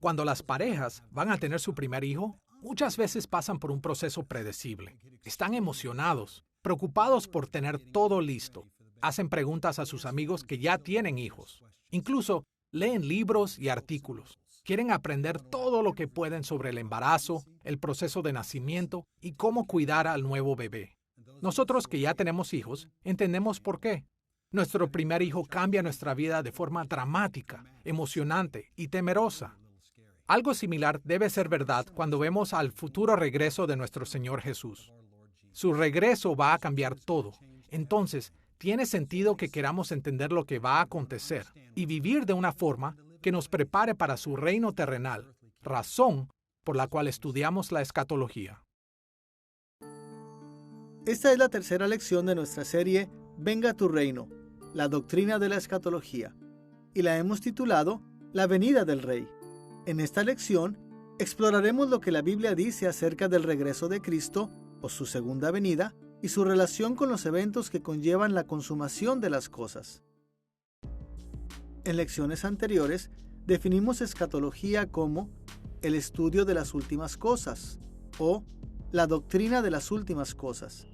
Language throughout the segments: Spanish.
Cuando las parejas van a tener su primer hijo, muchas veces pasan por un proceso predecible. Están emocionados, preocupados por tener todo listo. Hacen preguntas a sus amigos que ya tienen hijos. Incluso leen libros y artículos. Quieren aprender todo lo que pueden sobre el embarazo, el proceso de nacimiento y cómo cuidar al nuevo bebé. Nosotros que ya tenemos hijos, entendemos por qué. Nuestro primer hijo cambia nuestra vida de forma dramática, emocionante y temerosa. Algo similar debe ser verdad cuando vemos al futuro regreso de nuestro Señor Jesús. Su regreso va a cambiar todo. Entonces, tiene sentido que queramos entender lo que va a acontecer y vivir de una forma que nos prepare para su reino terrenal, razón por la cual estudiamos la escatología. Esta es la tercera lección de nuestra serie Venga tu reino, la doctrina de la escatología, y la hemos titulado La venida del Rey. En esta lección exploraremos lo que la Biblia dice acerca del regreso de Cristo o su segunda venida y su relación con los eventos que conllevan la consumación de las cosas. En lecciones anteriores definimos escatología como el estudio de las últimas cosas o la doctrina de las últimas cosas.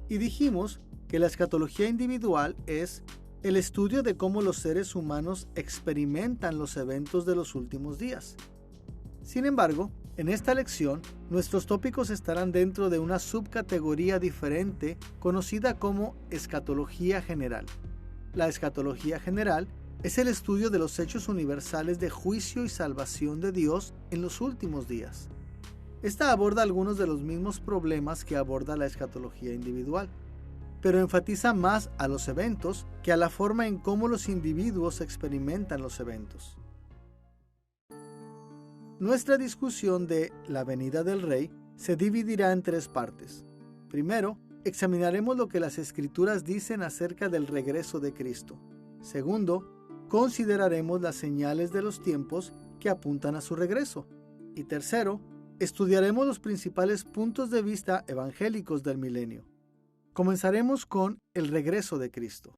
Y dijimos que la escatología individual es el estudio de cómo los seres humanos experimentan los eventos de los últimos días. Sin embargo, en esta lección, nuestros tópicos estarán dentro de una subcategoría diferente conocida como escatología general. La escatología general es el estudio de los hechos universales de juicio y salvación de Dios en los últimos días. Esta aborda algunos de los mismos problemas que aborda la escatología individual, pero enfatiza más a los eventos que a la forma en cómo los individuos experimentan los eventos. Nuestra discusión de la venida del Rey se dividirá en tres partes. Primero, examinaremos lo que las Escrituras dicen acerca del regreso de Cristo. Segundo, consideraremos las señales de los tiempos que apuntan a su regreso. Y tercero, estudiaremos los principales puntos de vista evangélicos del milenio. Comenzaremos con el regreso de Cristo.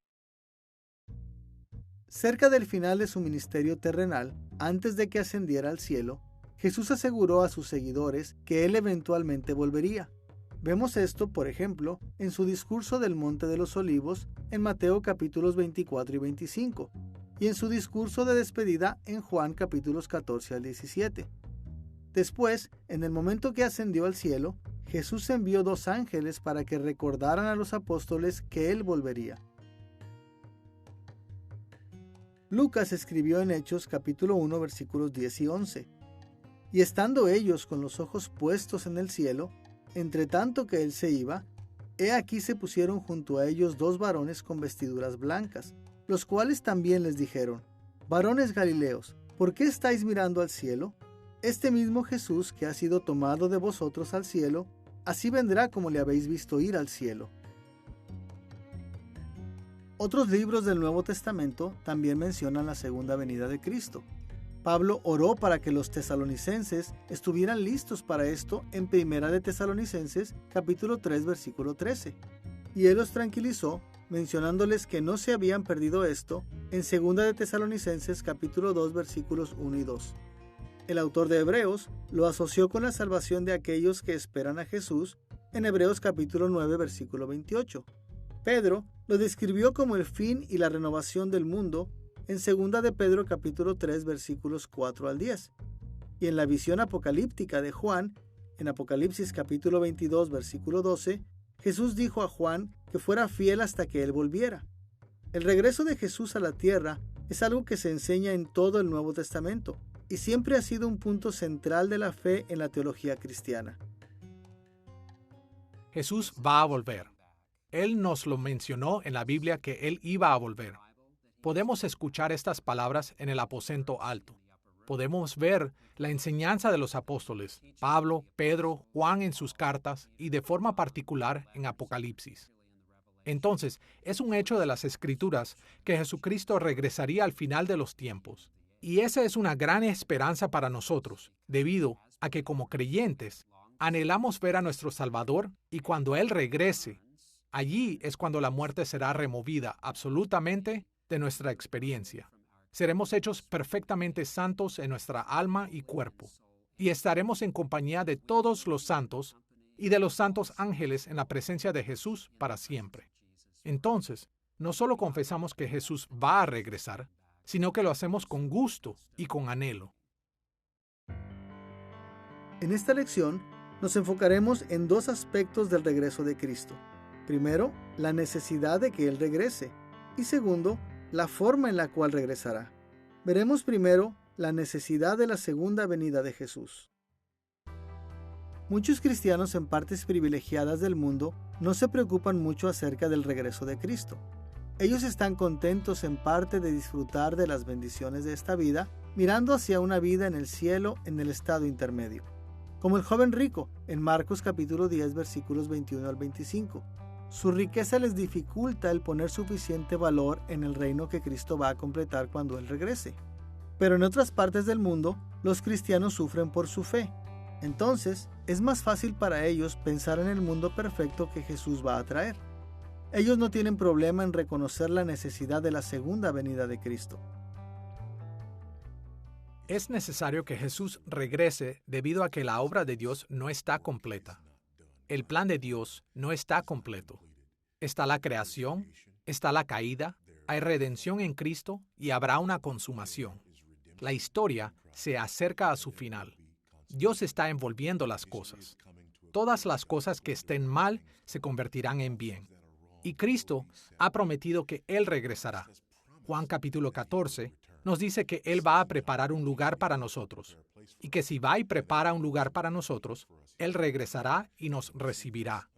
Cerca del final de su ministerio terrenal, antes de que ascendiera al cielo, Jesús aseguró a sus seguidores que Él eventualmente volvería. Vemos esto, por ejemplo, en su discurso del Monte de los Olivos en Mateo capítulos 24 y 25, y en su discurso de despedida en Juan capítulos 14 al 17. Después, en el momento que ascendió al cielo, Jesús envió 2 ángeles para que recordaran a los apóstoles que Él volvería. Lucas escribió en Hechos capítulo 1 versículos 10 y 11. Y estando ellos con los ojos puestos en el cielo, entre tanto que Él se iba, he aquí se pusieron junto a ellos 2 varones con vestiduras blancas, los cuales también les dijeron: Varones Galileos, ¿por qué estáis mirando al cielo? Este mismo Jesús que ha sido tomado de vosotros al cielo, así vendrá como le habéis visto ir al cielo. Otros libros del Nuevo Testamento también mencionan la segunda venida de Cristo. Pablo oró para que los tesalonicenses estuvieran listos para esto en Primera de Tesalonicenses capítulo 3 versículo 13. Y él los tranquilizó mencionándoles que no se habían perdido esto en Segunda de Tesalonicenses capítulo 2 versículos 1 y 2. El autor de Hebreos lo asoció con la salvación de aquellos que esperan a Jesús en Hebreos capítulo 9 versículo 28. Pedro lo describió como el fin y la renovación del mundo en 2 de Pedro capítulo 3 versículos 4 al 10. Y en la visión apocalíptica de Juan, en Apocalipsis capítulo 22 versículo 12, Jesús dijo a Juan que fuera fiel hasta que él volviera. El regreso de Jesús a la tierra es algo que se enseña en todo el Nuevo Testamento y siempre ha sido un punto central de la fe en la teología cristiana. Jesús va a volver. Él nos lo mencionó en la Biblia que Él iba a volver. Podemos escuchar estas palabras en el aposento alto. Podemos ver la enseñanza de los apóstoles, Pablo, Pedro, Juan en sus cartas y de forma particular en Apocalipsis. Entonces, es un hecho de las Escrituras que Jesucristo regresaría al final de los tiempos. Y esa es una gran esperanza para nosotros, debido a que como creyentes anhelamos ver a nuestro Salvador y cuando Él regrese, allí es cuando la muerte será removida absolutamente de nuestra experiencia. seremos hechos perfectamente santos en nuestra alma y cuerpo, y estaremos en compañía de todos los santos y de los santos ángeles en la presencia de Jesús para siempre. Entonces, no solo confesamos que Jesús va a regresar, sino que lo hacemos con gusto y con anhelo. En esta lección, nos enfocaremos en dos aspectos del regreso de Cristo. Primero, la necesidad de que Él regrese, y segundo, la forma en la cual regresará. Veremos primero la necesidad de la segunda venida de Jesús. Muchos cristianos en partes privilegiadas del mundo no se preocupan mucho acerca del regreso de Cristo. Ellos están contentos en parte de disfrutar de las bendiciones de esta vida, mirando hacia una vida en el cielo en el estado intermedio. Como el joven rico en Marcos capítulo 10 versículos 21 al 25. Su riqueza les dificulta el poner suficiente valor en el reino que Cristo va a completar cuando Él regrese. Pero en otras partes del mundo, los cristianos sufren por su fe. Entonces, es más fácil para ellos pensar en el mundo perfecto que Jesús va a traer. Ellos no tienen problema en reconocer la necesidad de la segunda venida de Cristo. Es necesario que Jesús regrese debido a que la obra de Dios no está completa. El plan de Dios no está completo. Está la creación, está la caída, hay redención en Cristo y habrá una consumación. La historia se acerca a su final. Dios está envolviendo las cosas. Todas las cosas que estén mal se convertirán en bien. Y Cristo ha prometido que Él regresará. Juan capítulo 14 nos dice que Él va a preparar un lugar para nosotros, y que si va y prepara un lugar para nosotros, Él regresará y nos recibirá.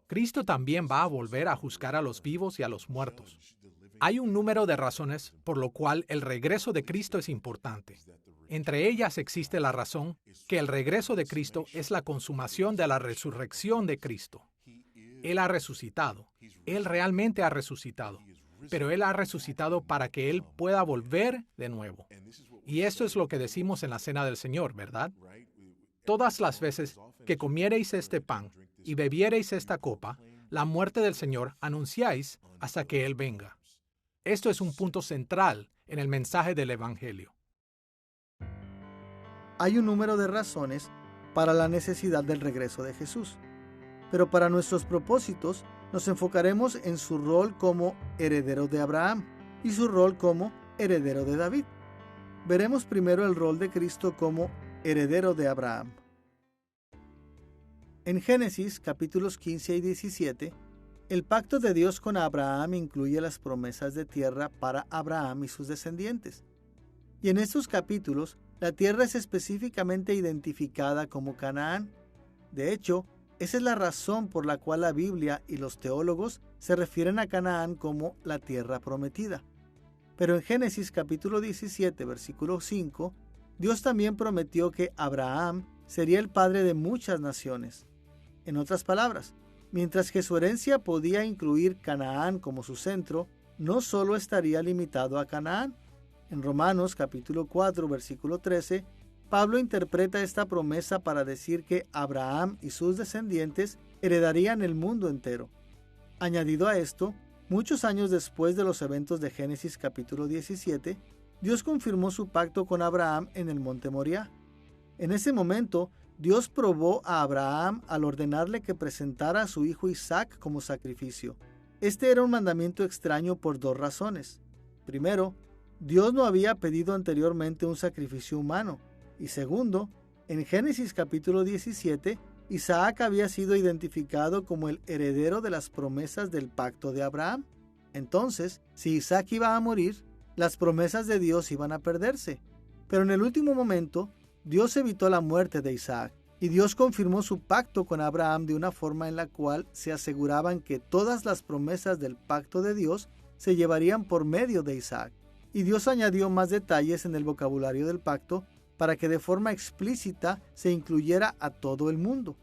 Cristo también va a volver a juzgar a los vivos y a los muertos. Hay un número de razones por lo cual el regreso de Cristo es importante. Entre ellas existe la razón que el regreso de Cristo es la consumación de la resurrección de Cristo. Él ha resucitado. Él realmente ha resucitado. Pero Él ha resucitado para que Él pueda volver de nuevo. Y esto es lo que decimos en la Cena del Señor, ¿verdad? Todas las veces que comiereis este pan y bebiereis esta copa, la muerte del Señor anunciáis hasta que Él venga. Esto es un punto central en el mensaje del Evangelio. Hay un número de razones para la necesidad del regreso de Jesús. Pero para nuestros propósitos, nos enfocaremos en su rol como heredero de Abraham y su rol como heredero de David. Veremos primero el rol de Cristo como heredero de Abraham. En Génesis capítulos 15 y 17, el pacto de Dios con Abraham incluye las promesas de tierra para Abraham y sus descendientes. Y en estos capítulos, la tierra es específicamente identificada como Canaán. De hecho, esa es la razón por la cual la Biblia y los teólogos se refieren a Canaán como la tierra prometida. Pero en Génesis capítulo 17, versículo 5, Dios también prometió que Abraham sería el padre de muchas naciones. En otras palabras, mientras que su herencia podía incluir Canaán como su centro, no solo estaría limitado a Canaán. En Romanos capítulo 4, versículo 13, Pablo interpreta esta promesa para decir que Abraham y sus descendientes heredarían el mundo entero. Añadido a esto, muchos años después de los eventos de Génesis capítulo 17, Dios confirmó su pacto con Abraham en el monte Moriah. En ese momento, Dios probó a Abraham al ordenarle que presentara a su hijo Isaac como sacrificio. Este era un mandamiento extraño por dos razones. Primero, Dios no había pedido anteriormente un sacrificio humano. Y segundo, en Génesis capítulo 17, Isaac había sido identificado como el heredero de las promesas del pacto de Abraham. Entonces, si Isaac iba a morir, las promesas de Dios iban a perderse. Pero en el último momento, Dios evitó la muerte de Isaac, y Dios confirmó su pacto con Abraham de una forma en la cual se aseguraban que todas las promesas del pacto de Dios se llevarían por medio de Isaac. Y Dios añadió más detalles en el vocabulario del pacto para que de forma explícita se incluyera a todo el mundo.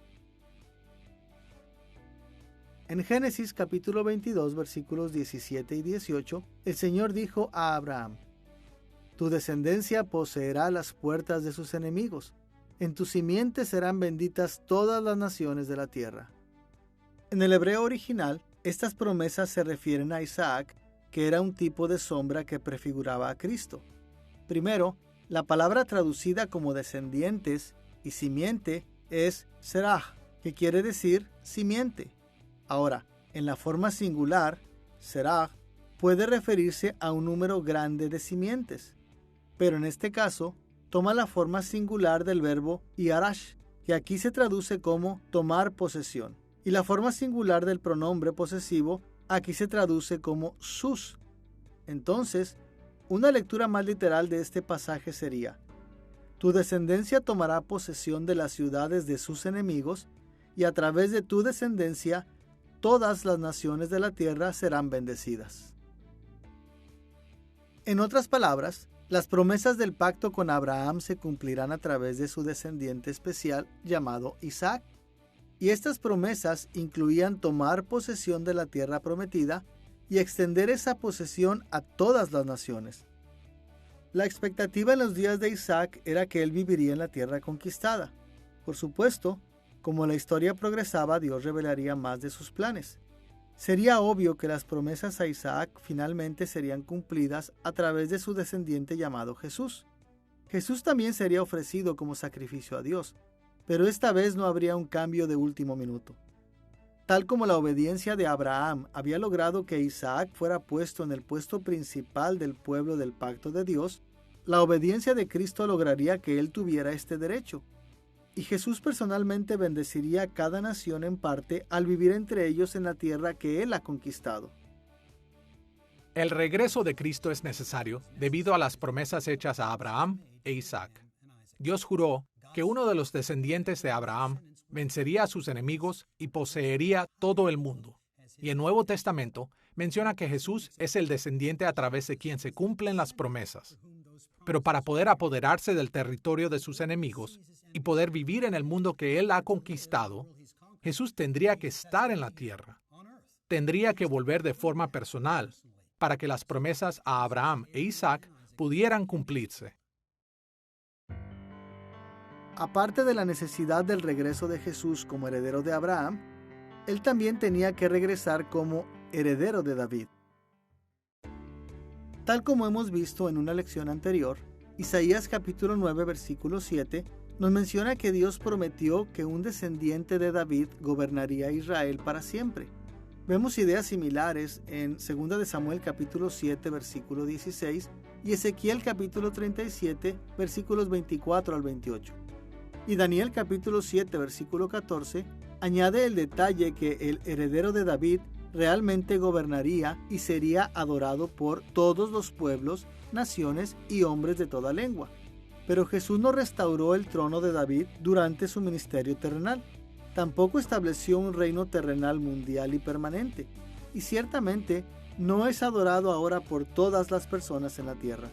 En Génesis capítulo 22, versículos 17 y 18, el Señor dijo a Abraham: Tu descendencia poseerá las puertas de sus enemigos. En tu simiente serán benditas todas las naciones de la tierra. En el hebreo original, estas promesas se refieren a Isaac, que era un tipo de sombra que prefiguraba a Cristo. Primero, la palabra traducida como descendientes y simiente es seraj, que quiere decir simiente. Ahora, en la forma singular, seraj puede referirse a un número grande de simientes, pero en este caso toma la forma singular del verbo yarash, que aquí se traduce como tomar posesión, y la forma singular del pronombre posesivo aquí se traduce como sus. Entonces, una lectura más literal de este pasaje sería: tu descendencia tomará posesión de las ciudades de sus enemigos, y a través de tu descendencia todas las naciones de la tierra serán bendecidas. En otras palabras, las promesas del pacto con Abraham se cumplirán a través de su descendiente especial llamado Isaac, y estas promesas incluían tomar posesión de la tierra prometida y extender esa posesión a todas las naciones. La expectativa en los días de Isaac era que él viviría en la tierra conquistada. Por supuesto, como la historia progresaba, Dios revelaría más de sus planes. Sería obvio que las promesas a Isaac finalmente serían cumplidas a través de su descendiente llamado Jesús. Jesús también sería ofrecido como sacrificio a Dios, pero esta vez no habría un cambio de último minuto. Tal como la obediencia de Abraham había logrado que Isaac fuera puesto en el puesto principal del pueblo del pacto de Dios, la obediencia de Cristo lograría que él tuviera este derecho. Y Jesús personalmente bendeciría a cada nación en parte al vivir entre ellos en la tierra que él ha conquistado. El regreso de Cristo es necesario debido a las promesas hechas a Abraham e Isaac. Dios juró que uno de los descendientes de Abraham vencería a sus enemigos y poseería todo el mundo. Y el Nuevo Testamento menciona que Jesús es el descendiente a través de quien se cumplen las promesas. Pero para poder apoderarse del territorio de sus enemigos y poder vivir en el mundo que Él ha conquistado, Jesús tendría que estar en la tierra. Tendría que volver de forma personal para que las promesas a Abraham e Isaac pudieran cumplirse. Aparte de la necesidad del regreso de Jesús como heredero de Abraham, Él también tenía que regresar como heredero de David. Tal como hemos visto en una lección anterior, Isaías capítulo 9 versículo 7 nos menciona que Dios prometió que un descendiente de David gobernaría a Israel para siempre. Vemos ideas similares en 2 de Samuel capítulo 7 versículo 16 y Ezequiel capítulo 37 versículos 24 al 28. Y Daniel capítulo 7 versículo 14 añade el detalle que el heredero de David realmente gobernaría y sería adorado por todos los pueblos, naciones y hombres de toda lengua. Pero Jesús no restauró el trono de David durante su ministerio terrenal. Tampoco estableció un reino terrenal mundial y permanente. Y ciertamente no es adorado ahora por todas las personas en la tierra.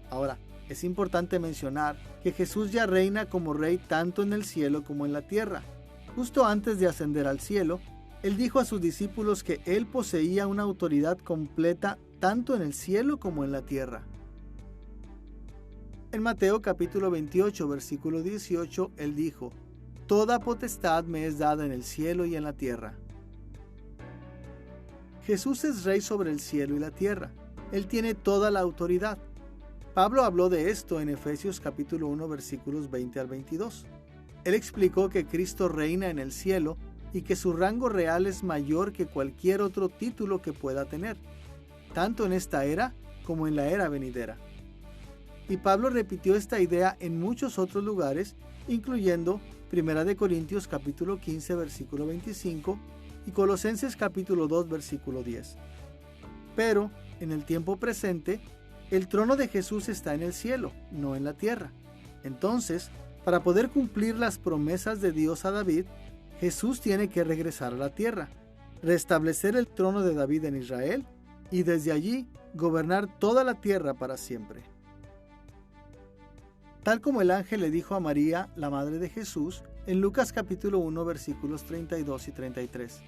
Ahora, es importante mencionar que Jesús ya reina como rey tanto en el cielo como en la tierra. Justo antes de ascender al cielo, Él dijo a sus discípulos que Él poseía una autoridad completa tanto en el cielo como en la tierra. En Mateo capítulo 28, versículo 18, Él dijo: Toda potestad me es dada en el cielo y en la tierra. Jesús es rey sobre el cielo y la tierra. Él tiene toda la autoridad. Pablo habló de esto en Efesios capítulo 1, versículos 20 al 22. Él explicó que Cristo reina en el cielo y que su rango real es mayor que cualquier otro título que pueda tener, tanto en esta era como en la era venidera. Y Pablo repitió esta idea en muchos otros lugares, incluyendo 1 Corintios capítulo 15, versículo 25 y Colosenses capítulo 2, versículo 10. Pero, en el tiempo presente, el trono de Jesús está en el cielo, no en la tierra. Entonces, para poder cumplir las promesas de Dios a David, Jesús tiene que regresar a la tierra, restablecer el trono de David en Israel y desde allí gobernar toda la tierra para siempre. Tal como el ángel le dijo a María, la madre de Jesús, en Lucas capítulo 1, versículos 32 y 33.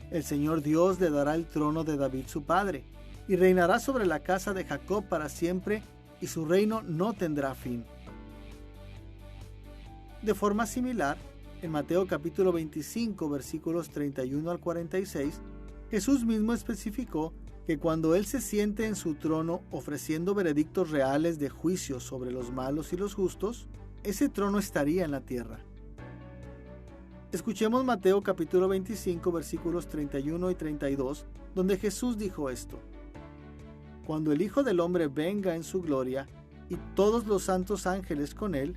El Señor Dios le dará el trono de David su padre, y reinará sobre la casa de Jacob para siempre, y su reino no tendrá fin. De forma similar, en Mateo capítulo 25, versículos 31 al 46, Jesús mismo especificó que cuando Él se siente en su trono ofreciendo veredictos reales de juicio sobre los malos y los justos, ese trono estaría en la tierra. Escuchemos Mateo capítulo 25 versículos 31 y 32, donde Jesús dijo esto: Cuando el Hijo del Hombre venga en su gloria y todos los santos ángeles con Él,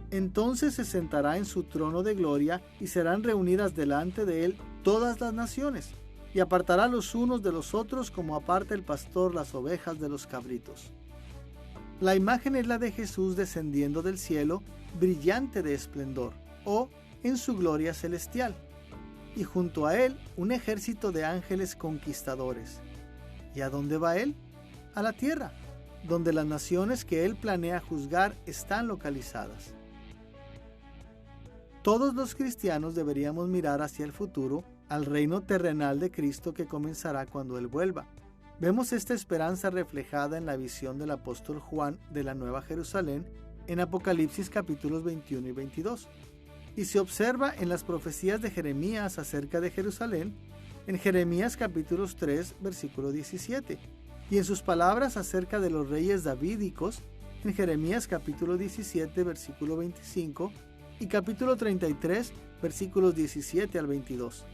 entonces se sentará en su trono de gloria y serán reunidas delante de Él todas las naciones, y apartará los unos de los otros como aparta el pastor las ovejas de los cabritos. La imagen es la de Jesús descendiendo del cielo, brillante de esplendor, o en su gloria celestial, y junto a Él un ejército de ángeles conquistadores. ¿Y a dónde va Él? A la tierra, donde las naciones que Él planea juzgar están localizadas. Todos los cristianos deberíamos mirar hacia el futuro, al reino terrenal de Cristo que comenzará cuando Él vuelva. Vemos esta esperanza reflejada en la visión del apóstol Juan de la Nueva Jerusalén en Apocalipsis capítulos 21 y 22. Y se observa en las profecías de Jeremías acerca de Jerusalén, en Jeremías capítulos 3, versículo 17, y en sus palabras acerca de los reyes davídicos, en Jeremías capítulo 17, versículo 25, y capítulo 33, versículos 17 al 22.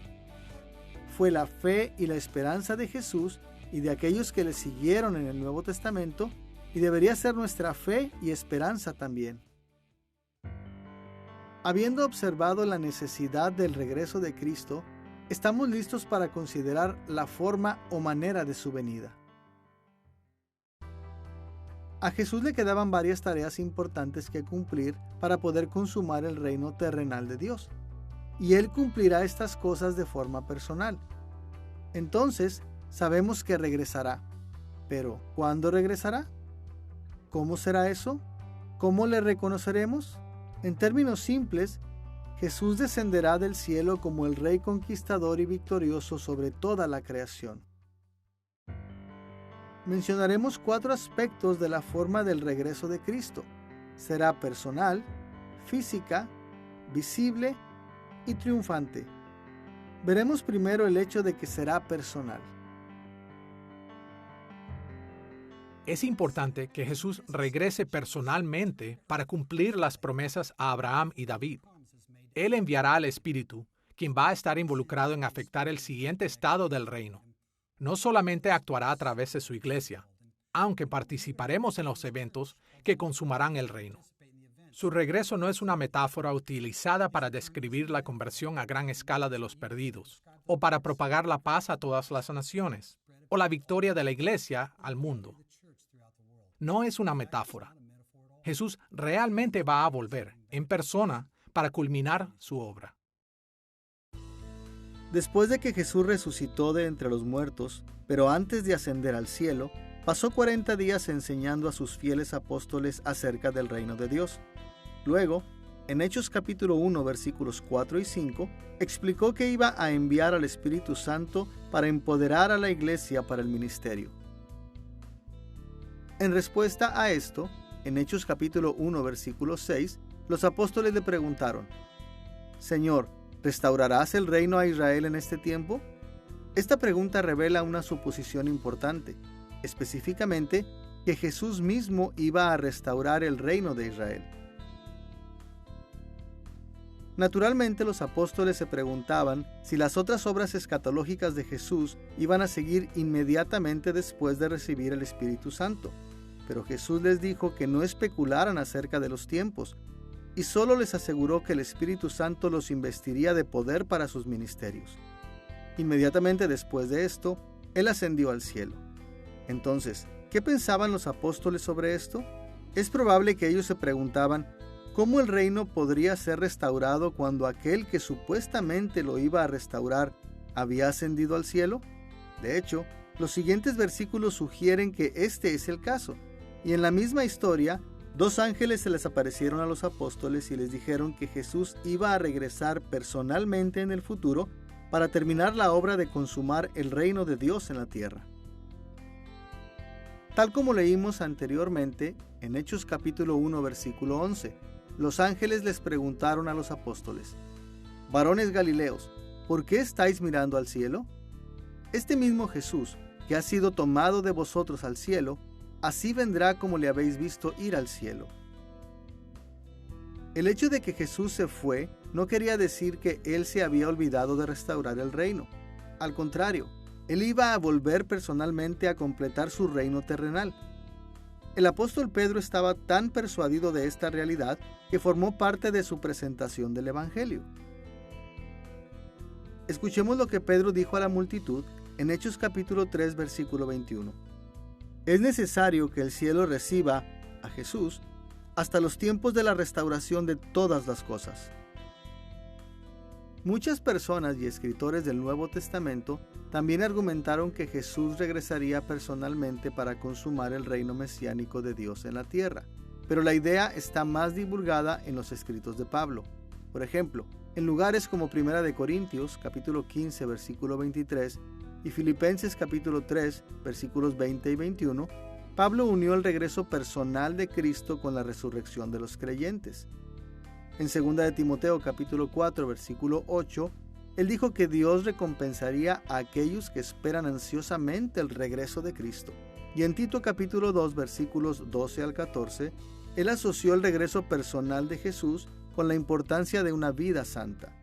Fue la fe y la esperanza de Jesús y de aquellos que le siguieron en el Nuevo Testamento, y debería ser nuestra fe y esperanza también. Habiendo observado la necesidad del regreso de Cristo, estamos listos para considerar la forma o manera de su venida. A Jesús le quedaban varias tareas importantes que cumplir para poder consumar el reino terrenal de Dios, y Él cumplirá estas cosas de forma personal. Entonces, sabemos que regresará. Pero, ¿cuándo regresará? ¿Cómo será eso? ¿Cómo le reconoceremos? En términos simples, Jesús descenderá del cielo como el Rey conquistador y victorioso sobre toda la creación. Mencionaremos 4 aspectos de la forma del regreso de Cristo. Será personal, física, visible y triunfante. Veremos primero el hecho de que será personal. Es importante que Jesús regrese personalmente para cumplir las promesas a Abraham y David. Él enviará al Espíritu, quien va a estar involucrado en afectar el siguiente estado del reino. No solamente actuará a través de su iglesia, aunque participaremos en los eventos que consumarán el reino. Su regreso no es una metáfora utilizada para describir la conversión a gran escala de los perdidos, o para propagar la paz a todas las naciones, o la victoria de la iglesia al mundo. No es una metáfora. Jesús realmente va a volver en persona para culminar su obra. Después de que Jesús resucitó de entre los muertos, pero antes de ascender al cielo, pasó 40 días enseñando a sus fieles apóstoles acerca del reino de Dios. Luego, en Hechos capítulo 1, versículos 4 y 5, explicó que iba a enviar al Espíritu Santo para empoderar a la iglesia para el ministerio. En respuesta a esto, en Hechos capítulo 1, versículo 6, los apóstoles le preguntaron: Señor, ¿restaurarás el reino a Israel en este tiempo? Esta pregunta revela una suposición importante, específicamente que Jesús mismo iba a restaurar el reino de Israel. Naturalmente, los apóstoles se preguntaban si las otras obras escatológicas de Jesús iban a seguir inmediatamente después de recibir el Espíritu Santo, pero Jesús les dijo que no especularan acerca de los tiempos, y solo les aseguró que el Espíritu Santo los investiría de poder para sus ministerios. Inmediatamente después de esto, Él ascendió al cielo. Entonces, ¿qué pensaban los apóstoles sobre esto? Es probable que ellos se preguntaban cómo el reino podría ser restaurado cuando aquel que supuestamente lo iba a restaurar había ascendido al cielo. De hecho, los siguientes versículos sugieren que este es el caso, y en la misma historia, 2 ángeles se les aparecieron a los apóstoles y les dijeron que Jesús iba a regresar personalmente en el futuro para terminar la obra de consumar el reino de Dios en la tierra. Tal como leímos anteriormente, en Hechos capítulo 1, versículo 11, los ángeles les preguntaron a los apóstoles: Varones Galileos, ¿por qué estáis mirando al cielo? Este mismo Jesús, que ha sido tomado de vosotros al cielo, así vendrá como le habéis visto ir al cielo. El hecho de que Jesús se fue no quería decir que Él se había olvidado de restaurar el reino. Al contrario, Él iba a volver personalmente a completar su reino terrenal. El apóstol Pedro estaba tan persuadido de esta realidad que formó parte de su presentación del Evangelio. Escuchemos lo que Pedro dijo a la multitud en Hechos capítulo 3, versículo 21. Es necesario que el cielo reciba a Jesús hasta los tiempos de la restauración de todas las cosas. Muchas personas y escritores del Nuevo Testamento también argumentaron que Jesús regresaría personalmente para consumar el reino mesiánico de Dios en la tierra, pero la idea está más divulgada en los escritos de Pablo. Por ejemplo, en lugares como 1 de Corintios, capítulo 15, versículo 23, y Filipenses, capítulo 3, versículos 20 y 21, Pablo unió el regreso personal de Cristo con la resurrección de los creyentes. En 2 de Timoteo, capítulo 4, versículo 8, él dijo que Dios recompensaría a aquellos que esperan ansiosamente el regreso de Cristo. Y en Tito, capítulo 2, versículos 12 al 14, él asoció el regreso personal de Jesús con la importancia de una vida santa.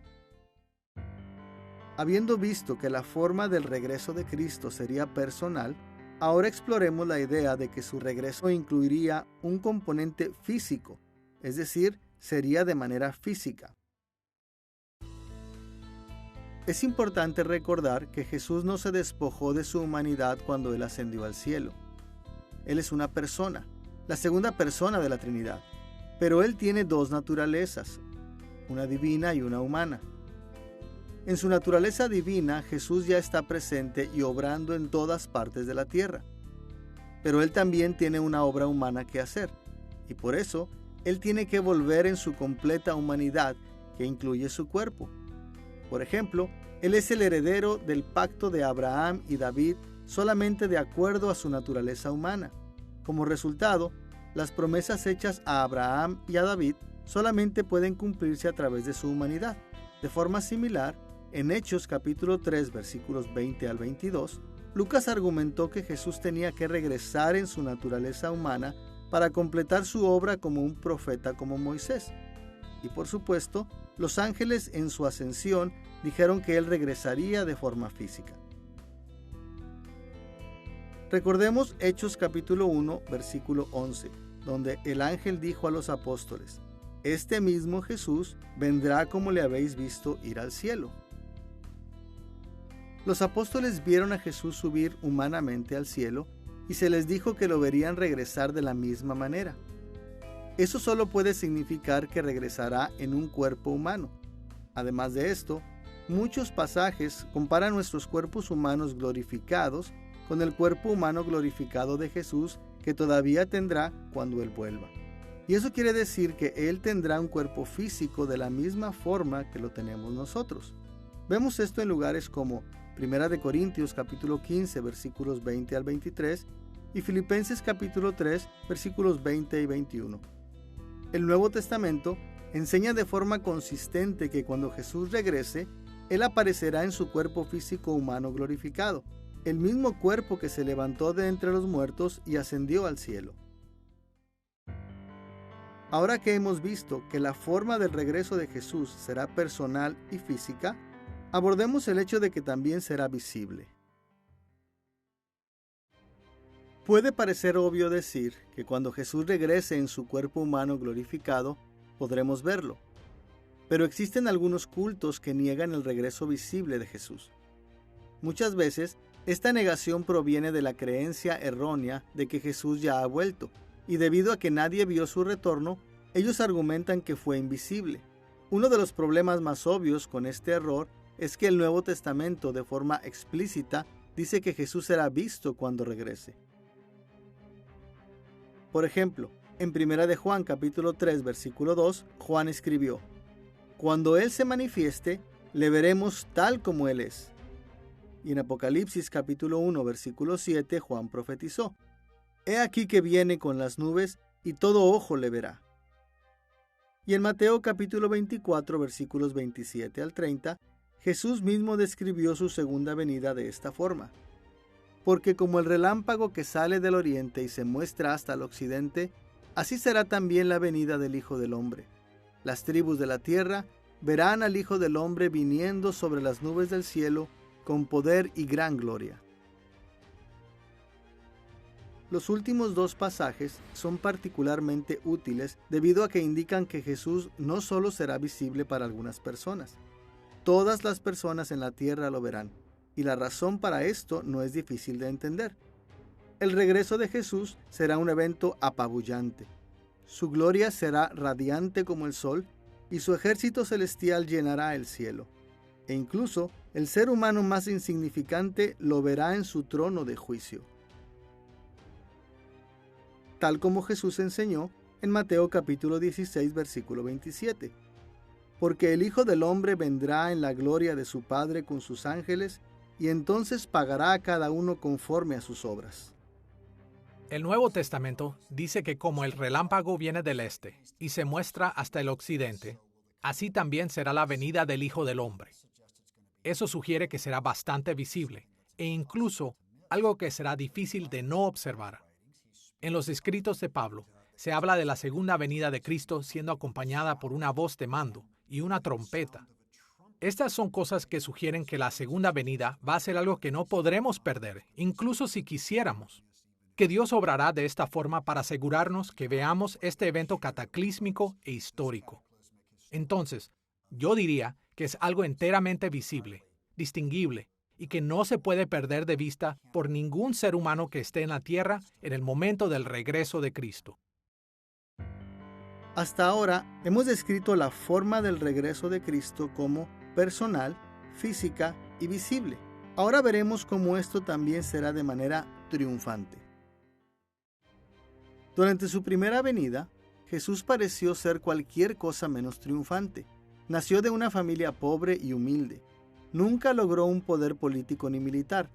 Habiendo visto que la forma del regreso de Cristo sería personal, ahora exploremos la idea de que su regreso incluiría un componente físico, es decir, sería de manera física. Es importante recordar que Jesús no se despojó de su humanidad cuando Él ascendió al cielo. Él es una persona, la segunda persona de la Trinidad, pero Él tiene dos naturalezas, una divina y una humana. En su naturaleza divina, Jesús ya está presente y obrando en todas partes de la tierra. Pero Él también tiene una obra humana que hacer, y por eso Él tiene que volver en su completa humanidad, que incluye su cuerpo. Por ejemplo, Él es el heredero del pacto de Abraham y David solamente de acuerdo a su naturaleza humana. Como resultado, las promesas hechas a Abraham y a David solamente pueden cumplirse a través de su humanidad. De forma similar, en Hechos capítulo 3, versículos 20 al 22, Lucas argumentó que Jesús tenía que regresar en su naturaleza humana para completar su obra como un profeta como Moisés. Y por supuesto, los ángeles en su ascensión dijeron que Él regresaría de forma física. Recordemos Hechos capítulo 1, versículo 11, donde el ángel dijo a los apóstoles: Este mismo Jesús vendrá como le habéis visto ir al cielo. Los apóstoles vieron a Jesús subir humanamente al cielo y se les dijo que lo verían regresar de la misma manera. Eso solo puede significar que regresará en un cuerpo humano. Además de esto, muchos pasajes comparan nuestros cuerpos humanos glorificados con el cuerpo humano glorificado de Jesús que todavía tendrá cuando Él vuelva. Y eso quiere decir que Él tendrá un cuerpo físico de la misma forma que lo tenemos nosotros. Vemos esto en lugares como 1 de Corintios capítulo 15 versículos 20 al 23 y Filipenses capítulo 3 versículos 20 y 21. El Nuevo Testamento enseña de forma consistente que cuando Jesús regrese, Él aparecerá en su cuerpo físico humano glorificado, el mismo cuerpo que se levantó de entre los muertos y ascendió al cielo. Ahora que hemos visto que la forma del regreso de Jesús será personal y física, abordemos el hecho de que también será visible. Puede parecer obvio decir que cuando Jesús regrese en su cuerpo humano glorificado, podremos verlo. Pero existen algunos cultos que niegan el regreso visible de Jesús. Muchas veces, esta negación proviene de la creencia errónea de que Jesús ya ha vuelto, y debido a que nadie vio su retorno, ellos argumentan que fue invisible. Uno de los problemas más obvios con este error es que el Nuevo Testamento de forma explícita dice que Jesús será visto cuando regrese. Por ejemplo, en 1 de Juan capítulo 3 versículo 2, Juan escribió: Cuando Él se manifieste, le veremos tal como Él es. Y en Apocalipsis capítulo 1 versículo 7, Juan profetizó: He aquí que viene con las nubes y todo ojo le verá. Y en Mateo capítulo 24 versículos 27 al 30, Jesús mismo describió su segunda venida de esta forma: Porque como el relámpago que sale del oriente y se muestra hasta el occidente, así será también la venida del Hijo del Hombre. Las tribus de la tierra verán al Hijo del Hombre viniendo sobre las nubes del cielo con poder y gran gloria. Los últimos dos pasajes son particularmente útiles debido a que indican que Jesús no solo será visible para algunas personas. Todas las personas en la tierra lo verán, y la razón para esto no es difícil de entender. El regreso de Jesús será un evento apabullante. Su gloria será radiante como el sol, y su ejército celestial llenará el cielo. E incluso el ser humano más insignificante lo verá en su trono de juicio. Tal como Jesús enseñó en Mateo capítulo 16, versículo 27. Porque el Hijo del Hombre vendrá en la gloria de su Padre con sus ángeles, y entonces pagará a cada uno conforme a sus obras. El Nuevo Testamento dice que como el relámpago viene del este y se muestra hasta el occidente, así también será la venida del Hijo del Hombre. Eso sugiere que será bastante visible, e incluso algo que será difícil de no observar. En los escritos de Pablo, se habla de la segunda venida de Cristo siendo acompañada por una voz de mando y una trompeta. Estas son cosas que sugieren que la segunda venida va a ser algo que no podremos perder, incluso si quisiéramos. Que Dios obrará de esta forma para asegurarnos que veamos este evento cataclísmico e histórico. Entonces, yo diría que es algo enteramente visible, distinguible, y que no se puede perder de vista por ningún ser humano que esté en la tierra en el momento del regreso de Cristo. Hasta ahora hemos descrito la forma del regreso de Cristo como personal, física y visible. Ahora veremos cómo esto también será de manera triunfante. Durante su primera venida, Jesús pareció ser cualquier cosa menos triunfante. Nació de una familia pobre y humilde. Nunca logró un poder político ni militar,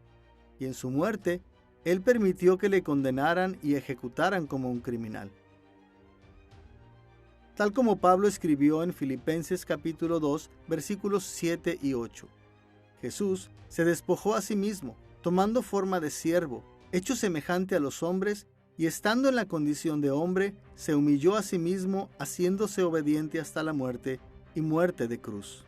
y en su muerte, Él permitió que le condenaran y ejecutaran como un criminal. Tal como Pablo escribió en Filipenses capítulo 2, versículos 7 y 8. Jesús se despojó a sí mismo, tomando forma de siervo, hecho semejante a los hombres, y estando en la condición de hombre, se humilló a sí mismo, haciéndose obediente hasta la muerte y muerte de cruz.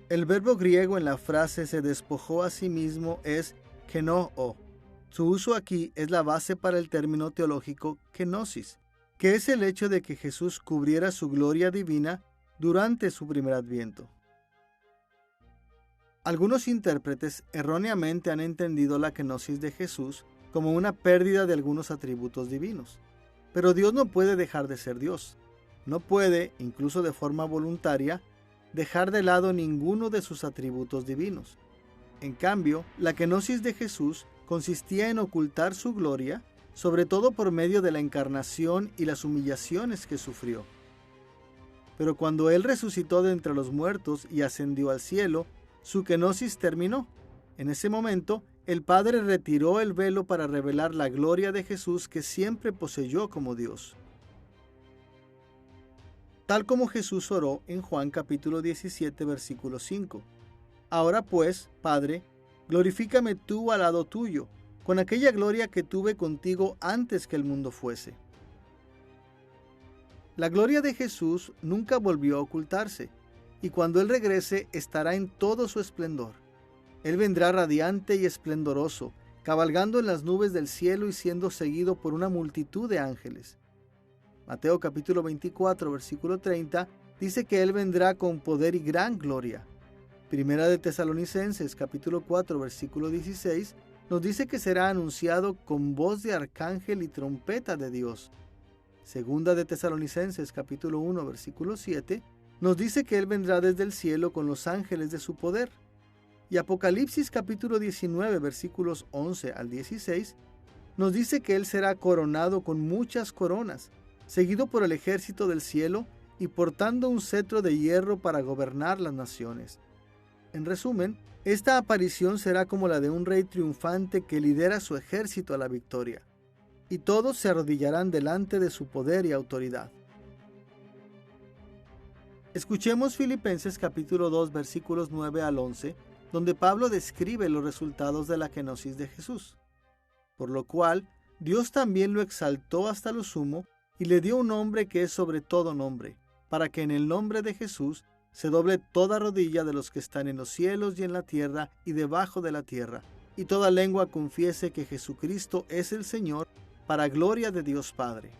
El verbo griego en la frase se despojó a sí mismo es kenoo. Su uso aquí es la base para el término teológico kenosis, que es el hecho de que Jesús cubriera su gloria divina durante su primer adviento. Algunos intérpretes erróneamente han entendido la kenosis de Jesús como una pérdida de algunos atributos divinos. Pero Dios no puede dejar de ser Dios. No puede, incluso de forma voluntaria, dejar de lado ninguno de sus atributos divinos. En cambio, la kenosis de Jesús consistía en ocultar su gloria, sobre todo por medio de la encarnación y las humillaciones que sufrió. Pero cuando Él resucitó de entre los muertos y ascendió al cielo, su kenosis terminó. En ese momento, el Padre retiró el velo para revelar la gloria de Jesús que siempre poseyó como Dios. Tal como Jesús oró en Juan capítulo 17, versículo 5. Ahora pues, Padre, glorifícame tú al lado tuyo, con aquella gloria que tuve contigo antes que el mundo fuese. La gloria de Jesús nunca volvió a ocultarse, y cuando Él regrese estará en todo su esplendor. Él vendrá radiante y esplendoroso, cabalgando en las nubes del cielo y siendo seguido por una multitud de ángeles. Mateo capítulo 24, versículo 30, dice que Él vendrá con poder y gran gloria. Primera de Tesalonicenses capítulo 4, versículo 16, nos dice que será anunciado con voz de arcángel y trompeta de Dios. Segunda de Tesalonicenses capítulo 1, versículo 7, nos dice que Él vendrá desde el cielo con los ángeles de su poder. Y Apocalipsis capítulo 19, versículos 11 al 16, nos dice que Él será coronado con muchas coronas, seguido por el ejército del cielo y portando un cetro de hierro para gobernar las naciones. En resumen, esta aparición será como la de un rey triunfante que lidera su ejército a la victoria, y todos se arrodillarán delante de su poder y autoridad. Escuchemos Filipenses capítulo 2, versículos 9 al 11, donde Pablo describe los resultados de la kenosis de Jesús. por lo cual Dios también lo exaltó hasta lo sumo y le dio un nombre que es sobre todo nombre, para que en el nombre de Jesús se doble toda rodilla de los que están en los cielos y en la tierra y debajo de la tierra, y toda lengua confiese que Jesucristo es el Señor, para gloria de Dios Padre.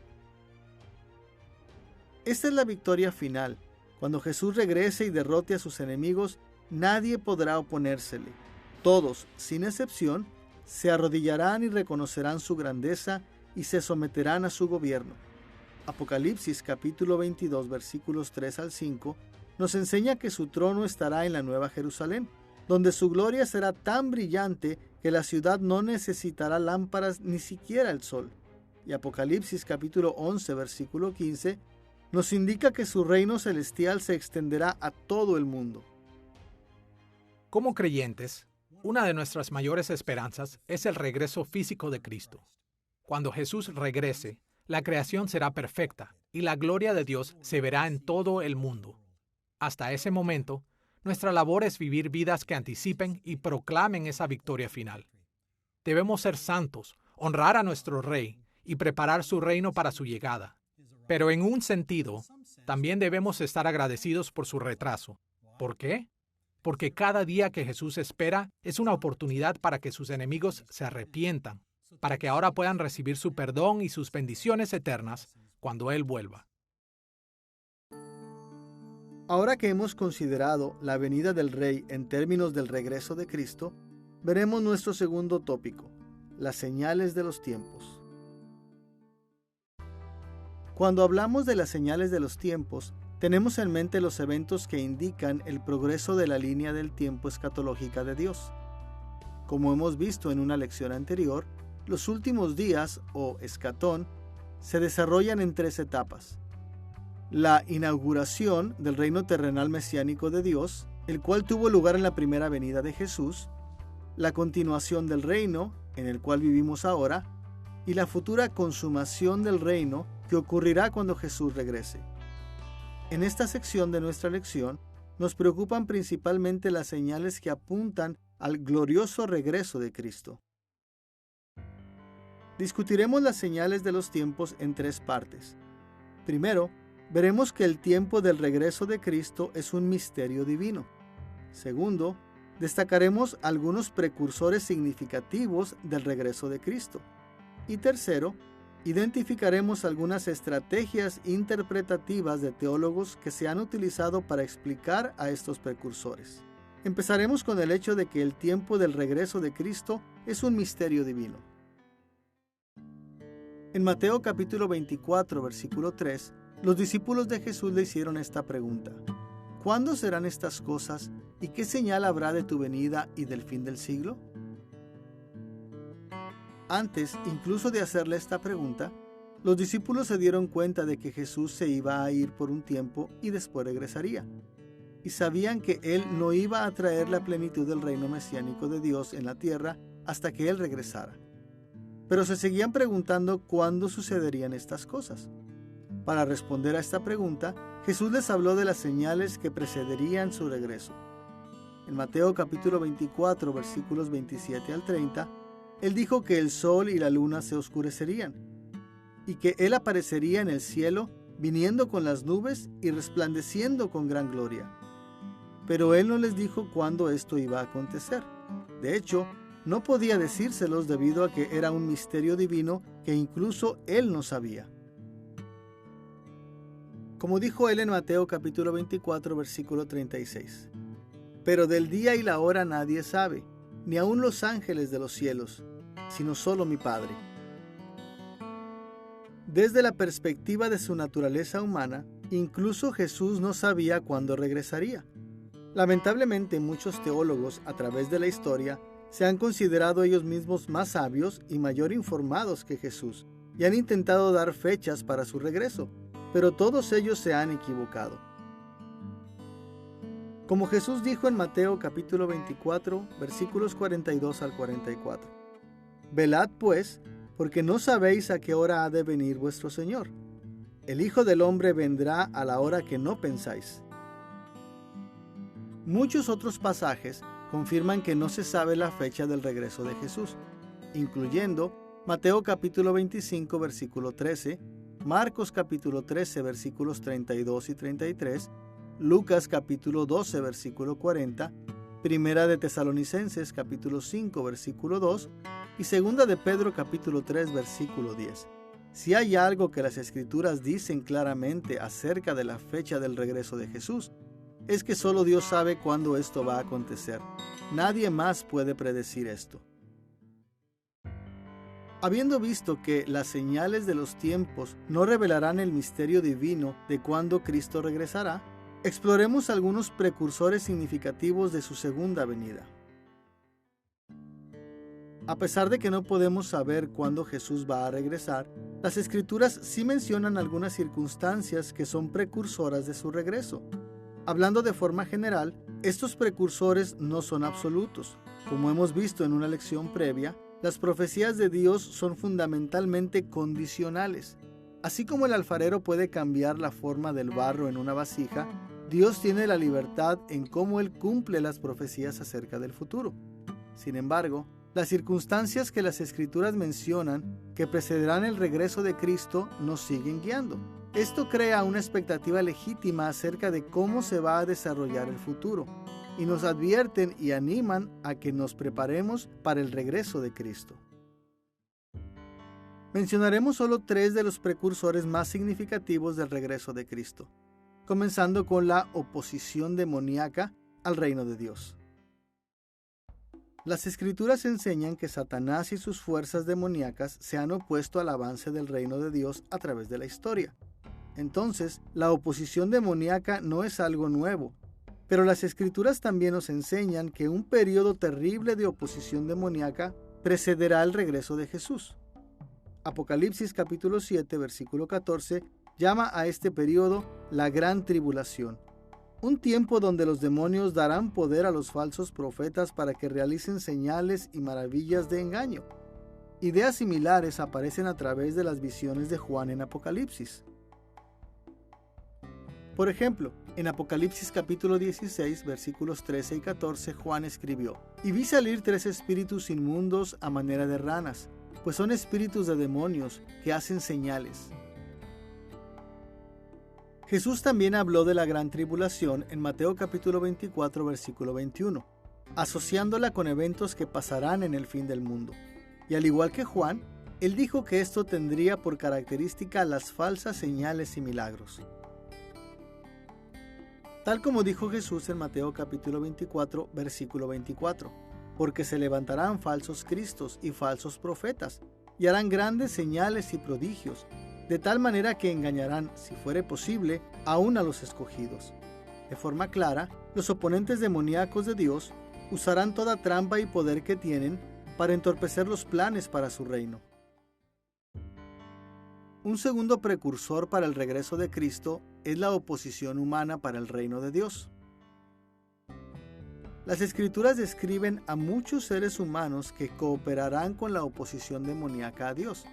Esta es la victoria final. Cuando Jesús regrese y derrote a sus enemigos, nadie podrá oponérsele. Todos, sin excepción, se arrodillarán y reconocerán su grandeza y se someterán a su gobierno. Apocalipsis capítulo 22 versículos 3 al 5 nos enseña que su trono estará en la Nueva Jerusalén, donde su gloria será tan brillante que la ciudad no necesitará lámparas ni siquiera el sol. Y Apocalipsis capítulo 11 versículo 15 nos indica que su reino celestial se extenderá a todo el mundo. Como creyentes, una de nuestras mayores esperanzas es el regreso físico de Cristo. Cuando Jesús regrese, la creación será perfecta y la gloria de Dios se verá en todo el mundo. Hasta ese momento, nuestra labor es vivir vidas que anticipen y proclamen esa victoria final. Debemos ser santos, honrar a nuestro Rey y preparar su reino para su llegada. Pero en un sentido, también debemos estar agradecidos por su retraso. ¿Por qué? Porque cada día que Jesús espera es una oportunidad para que sus enemigos se arrepientan, para que ahora puedan recibir su perdón y sus bendiciones eternas cuando Él vuelva. Ahora que hemos considerado la venida del Rey en términos del regreso de Cristo, veremos nuestro segundo tópico, las señales de los tiempos. Cuando hablamos de las señales de los tiempos, tenemos en mente los eventos que indican el progreso de la línea del tiempo escatológica de Dios. Como hemos visto en una lección anterior, los últimos días, o escatón, se desarrollan en 3 etapas. La inauguración del reino terrenal mesiánico de Dios, el cual tuvo lugar en la primera venida de Jesús, la continuación del reino, en el cual vivimos ahora, y la futura consumación del reino que ocurrirá cuando Jesús regrese. En esta sección de nuestra lección, nos preocupan principalmente las señales que apuntan al glorioso regreso de Cristo. Discutiremos las señales de los tiempos en 3 partes. Primero, veremos que el tiempo del regreso de Cristo es un misterio divino. Segundo, destacaremos algunos precursores significativos del regreso de Cristo. Y tercero, identificaremos algunas estrategias interpretativas de teólogos que se han utilizado para explicar a estos precursores. Empezaremos con el hecho de que el tiempo del regreso de Cristo es un misterio divino. En Mateo capítulo 24, versículo 3, los discípulos de Jesús le hicieron esta pregunta: ¿cuándo serán estas cosas y qué señal habrá de tu venida y del fin del siglo? Antes, incluso de hacerle esta pregunta, los discípulos se dieron cuenta de que Jesús se iba a ir por un tiempo y después regresaría. Y sabían que Él no iba a traer la plenitud del reino mesiánico de Dios en la tierra hasta que Él regresara. Pero se seguían preguntando cuándo sucederían estas cosas. Para responder a esta pregunta, Jesús les habló de las señales que precederían su regreso. En Mateo capítulo 24, versículos 27 al 30, Él dijo que el sol y la luna se oscurecerían, y que Él aparecería en el cielo, viniendo con las nubes y resplandeciendo con gran gloria. Pero Él no les dijo cuándo esto iba a acontecer. De hecho, no podía decírselos debido a que era un misterio divino que incluso Él no sabía. Como dijo Él en Mateo capítulo 24, versículo 36. Pero del día y la hora nadie sabe, ni aun los ángeles de los cielos, sino solo mi Padre. Desde la perspectiva de su naturaleza humana, incluso Jesús no sabía cuándo regresaría. Lamentablemente, muchos teólogos a través de la historia se han considerado ellos mismos más sabios y mayor informados que Jesús, y han intentado dar fechas para su regreso, pero todos ellos se han equivocado. Como Jesús dijo en Mateo capítulo 24, versículos 42 al 44. Velad pues, porque no sabéis a qué hora ha de venir vuestro Señor. El Hijo del Hombre vendrá a la hora que no pensáis. Muchos otros pasajes confirman que no se sabe la fecha del regreso de Jesús, incluyendo Mateo capítulo 25, versículo 13, Marcos capítulo 13, versículos 32 y 33, Lucas capítulo 12, versículo 40, Primera de Tesalonicenses capítulo 5, versículo 2 y Segunda de Pedro capítulo 3, versículo 10. Si hay algo que las Escrituras dicen claramente acerca de la fecha del regreso de Jesús, es que solo Dios sabe cuándo esto va a acontecer. Nadie más puede predecir esto. Habiendo visto que las señales de los tiempos no revelarán el misterio divino de cuándo Cristo regresará, exploremos algunos precursores significativos de su segunda venida. A pesar de que no podemos saber cuándo Jesús va a regresar, las Escrituras sí mencionan algunas circunstancias que son precursoras de su regreso. Hablando de forma general, estos precursores no son absolutos. Como hemos visto en una lección previa, las profecías de Dios son fundamentalmente condicionales. Así como el alfarero puede cambiar la forma del barro en una vasija, Dios tiene la libertad en cómo Él cumple las profecías acerca del futuro. Sin embargo, las circunstancias que las Escrituras mencionan que precederán el regreso de Cristo nos siguen guiando. Esto crea una expectativa legítima acerca de cómo se va a desarrollar el futuro y nos advierten y animan a que nos preparemos para el regreso de Cristo. Mencionaremos solo 3 de los precursores más significativos del regreso de Cristo, comenzando con la oposición demoníaca al reino de Dios. Las Escrituras enseñan que Satanás y sus fuerzas demoníacas se han opuesto al avance del reino de Dios a través de la historia. Entonces, la oposición demoníaca no es algo nuevo, pero las Escrituras también nos enseñan que un periodo terrible de oposición demoníaca precederá el regreso de Jesús. Apocalipsis capítulo 7, versículo 14, llama a este periodo la Gran Tribulación, un tiempo donde los demonios darán poder a los falsos profetas para que realicen señales y maravillas de engaño. Ideas similares aparecen a través de las visiones de Juan en Apocalipsis. Por ejemplo, en Apocalipsis capítulo 16, versículos 13 y 14, Juan escribió: «Y vi salir 3 espíritus inmundos a manera de ranas, pues son espíritus de demonios que hacen señales». Jesús también habló de la gran tribulación en Mateo capítulo 24, versículo 21, asociándola con eventos que pasarán en el fin del mundo. Y al igual que Juan, él dijo que esto tendría por característica las falsas señales y milagros. Tal como dijo Jesús en Mateo capítulo 24, versículo 24, porque se levantarán falsos cristos y falsos profetas, y harán grandes señales y prodigios, de tal manera que engañarán, si fuere posible, aún a los escogidos. De forma clara, los oponentes demoníacos de Dios usarán toda trampa y poder que tienen para entorpecer los planes para su reino. Un segundo precursor para el regreso de Cristo es la oposición humana para el reino de Dios. Las Escrituras describen a muchos seres humanos que cooperarán con la oposición demoníaca a Dios.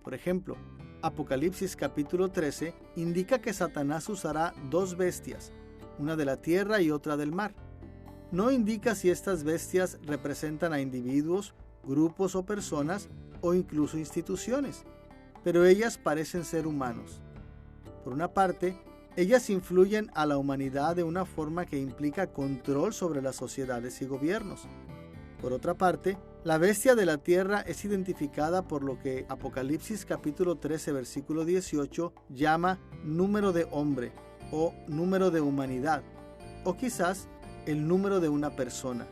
Por ejemplo, Apocalipsis capítulo 13 indica que Satanás usará 2 bestias, una de la tierra y otra del mar. No indica si estas bestias representan a individuos, grupos o personas o incluso instituciones, pero ellas parecen ser humanos. Por una parte, ellas influyen a la humanidad de una forma que implica control sobre las sociedades y gobiernos. Por otra parte, la bestia de la tierra es identificada por lo que Apocalipsis capítulo 13 versículo 18 llama número de hombre o número de humanidad, o quizás el número de una persona.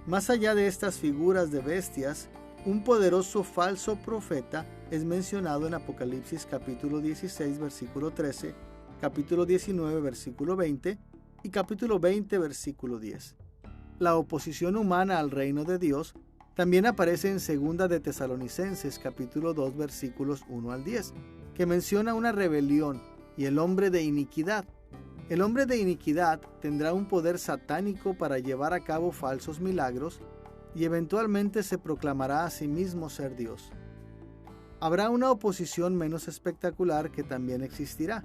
Más allá de estas figuras de bestias, un poderoso falso profeta es mencionado en Apocalipsis capítulo 16 versículo 13, capítulo 19 versículo 20 y capítulo 20 versículo 10. La oposición humana al reino de Dios también aparece en Segunda de Tesalonicenses capítulo 2 versículos 1 al 10, que menciona una rebelión y el hombre de iniquidad. El hombre de iniquidad tendrá un poder satánico para llevar a cabo falsos milagros y eventualmente se proclamará a sí mismo ser Dios. Habrá una oposición menos espectacular que también existirá,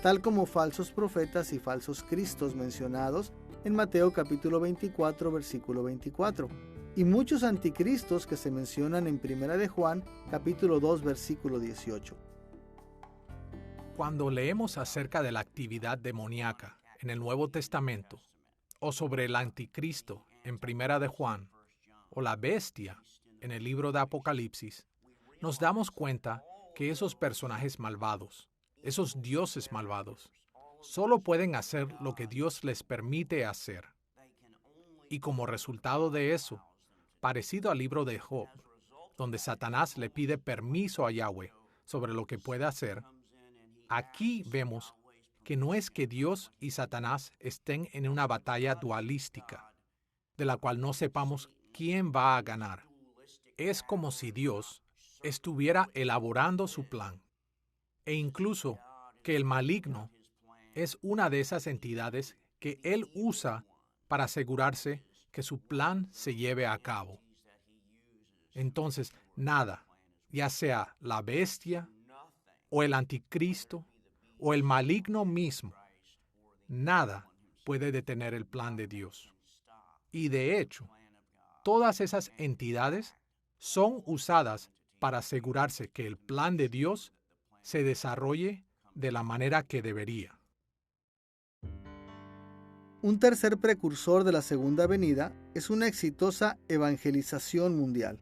tal como falsos profetas y falsos cristos mencionados en Mateo capítulo 24 versículo 24, y muchos anticristos que se mencionan en 1 de Juan, capítulo 2, versículo 18. Cuando leemos acerca de la actividad demoníaca en el Nuevo Testamento, o sobre el anticristo en 1 de Juan, o la bestia en el libro de Apocalipsis, nos damos cuenta que esos personajes malvados, esos dioses malvados, solo pueden hacer lo que Dios les permite hacer. Y como resultado de eso, parecido al libro de Job, donde Satanás le pide permiso a Yahweh sobre lo que puede hacer, aquí vemos que no es que Dios y Satanás estén en una batalla dualística, de la cual no sepamos quién va a ganar. Es como si Dios estuviera elaborando su plan, e incluso que el maligno es una de esas entidades que Él usa para asegurarse que su plan se lleve a cabo. Entonces, nada, ya sea la bestia, o el anticristo, o el maligno mismo, nada puede detener el plan de Dios. Y de hecho, todas esas entidades son usadas para asegurarse que el plan de Dios se desarrolle de la manera que debería. Un tercer precursor de la segunda venida es una exitosa evangelización mundial.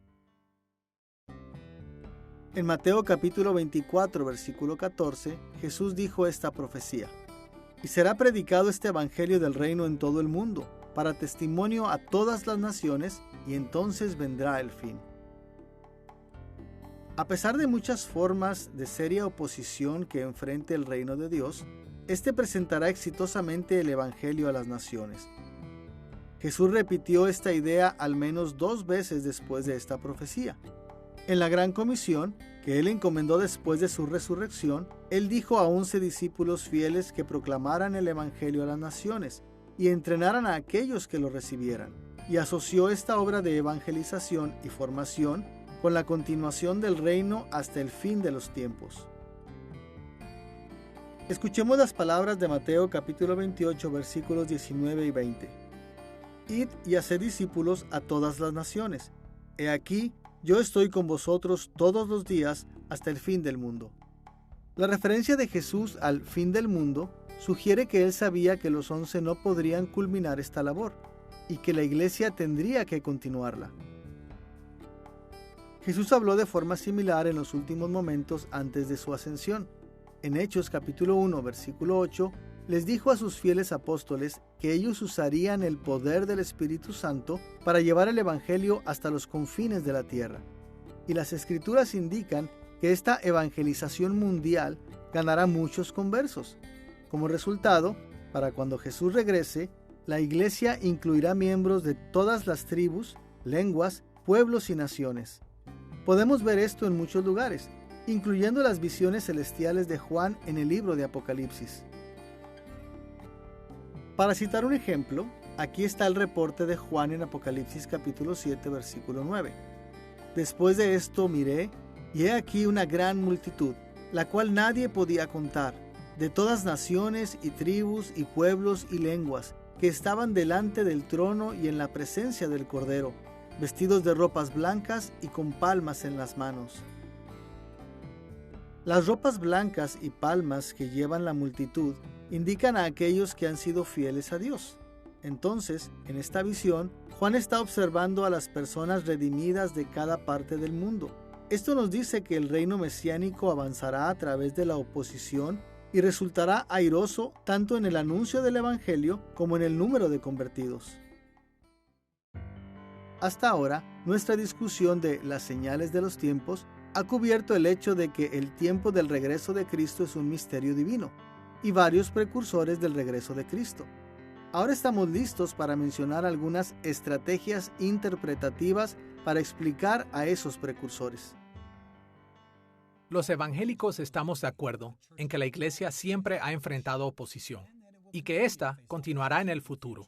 En Mateo capítulo 24, versículo 14, Jesús dijo esta profecía: «Y será predicado este evangelio del reino en todo el mundo, para testimonio a todas las naciones, y entonces vendrá el fin». A pesar de muchas formas de seria oposición que enfrente el reino de Dios, este presentará exitosamente el evangelio a las naciones. Jesús repitió esta idea al menos 2 veces después de esta profecía. En la Gran Comisión, que Él encomendó después de su resurrección, Él dijo a 11 discípulos fieles que proclamaran el Evangelio a las naciones y entrenaran a aquellos que lo recibieran, y asoció esta obra de evangelización y formación con la continuación del reino hasta el fin de los tiempos. Escuchemos las palabras de Mateo capítulo 28, versículos 19 y 20. «Id y haced discípulos a todas las naciones. He aquí, yo estoy con vosotros todos los días hasta el fin del mundo». La referencia de Jesús al fin del mundo sugiere que Él sabía que los 11 no podrían culminar esta labor y que la iglesia tendría que continuarla. Jesús habló de forma similar en los últimos momentos antes de su ascensión. En Hechos capítulo 1, versículo 8, les dijo a sus fieles apóstoles que ellos usarían el poder del Espíritu Santo para llevar el Evangelio hasta los confines de la tierra. Y las Escrituras indican que esta evangelización mundial ganará muchos conversos. Como resultado, para cuando Jesús regrese, la iglesia incluirá miembros de todas las tribus, lenguas, pueblos y naciones. Podemos ver esto en muchos lugares, incluyendo las visiones celestiales de Juan en el libro de Apocalipsis. Para citar un ejemplo, aquí está el reporte de Juan en Apocalipsis capítulo 7, versículo 9. «Después de esto miré, y he aquí una gran multitud, la cual nadie podía contar, de todas naciones y tribus y pueblos y lenguas, que estaban delante del trono y en la presencia del Cordero, vestidos de ropas blancas y con palmas en las manos». Las ropas blancas y palmas que llevan la multitud indican a aquellos que han sido fieles a Dios. Entonces, en esta visión, Juan está observando a las personas redimidas de cada parte del mundo. Esto nos dice que el reino mesiánico avanzará a través de la oposición y resultará airoso tanto en el anuncio del Evangelio como en el número de convertidos. Hasta ahora, nuestra discusión de las señales de los tiempos ha cubierto el hecho de que el tiempo del regreso de Cristo es un misterio divino y varios precursores del regreso de Cristo. Ahora estamos listos para mencionar algunas estrategias interpretativas para explicar a esos precursores. Los evangélicos estamos de acuerdo en que la iglesia siempre ha enfrentado oposición y que ésta continuará en el futuro.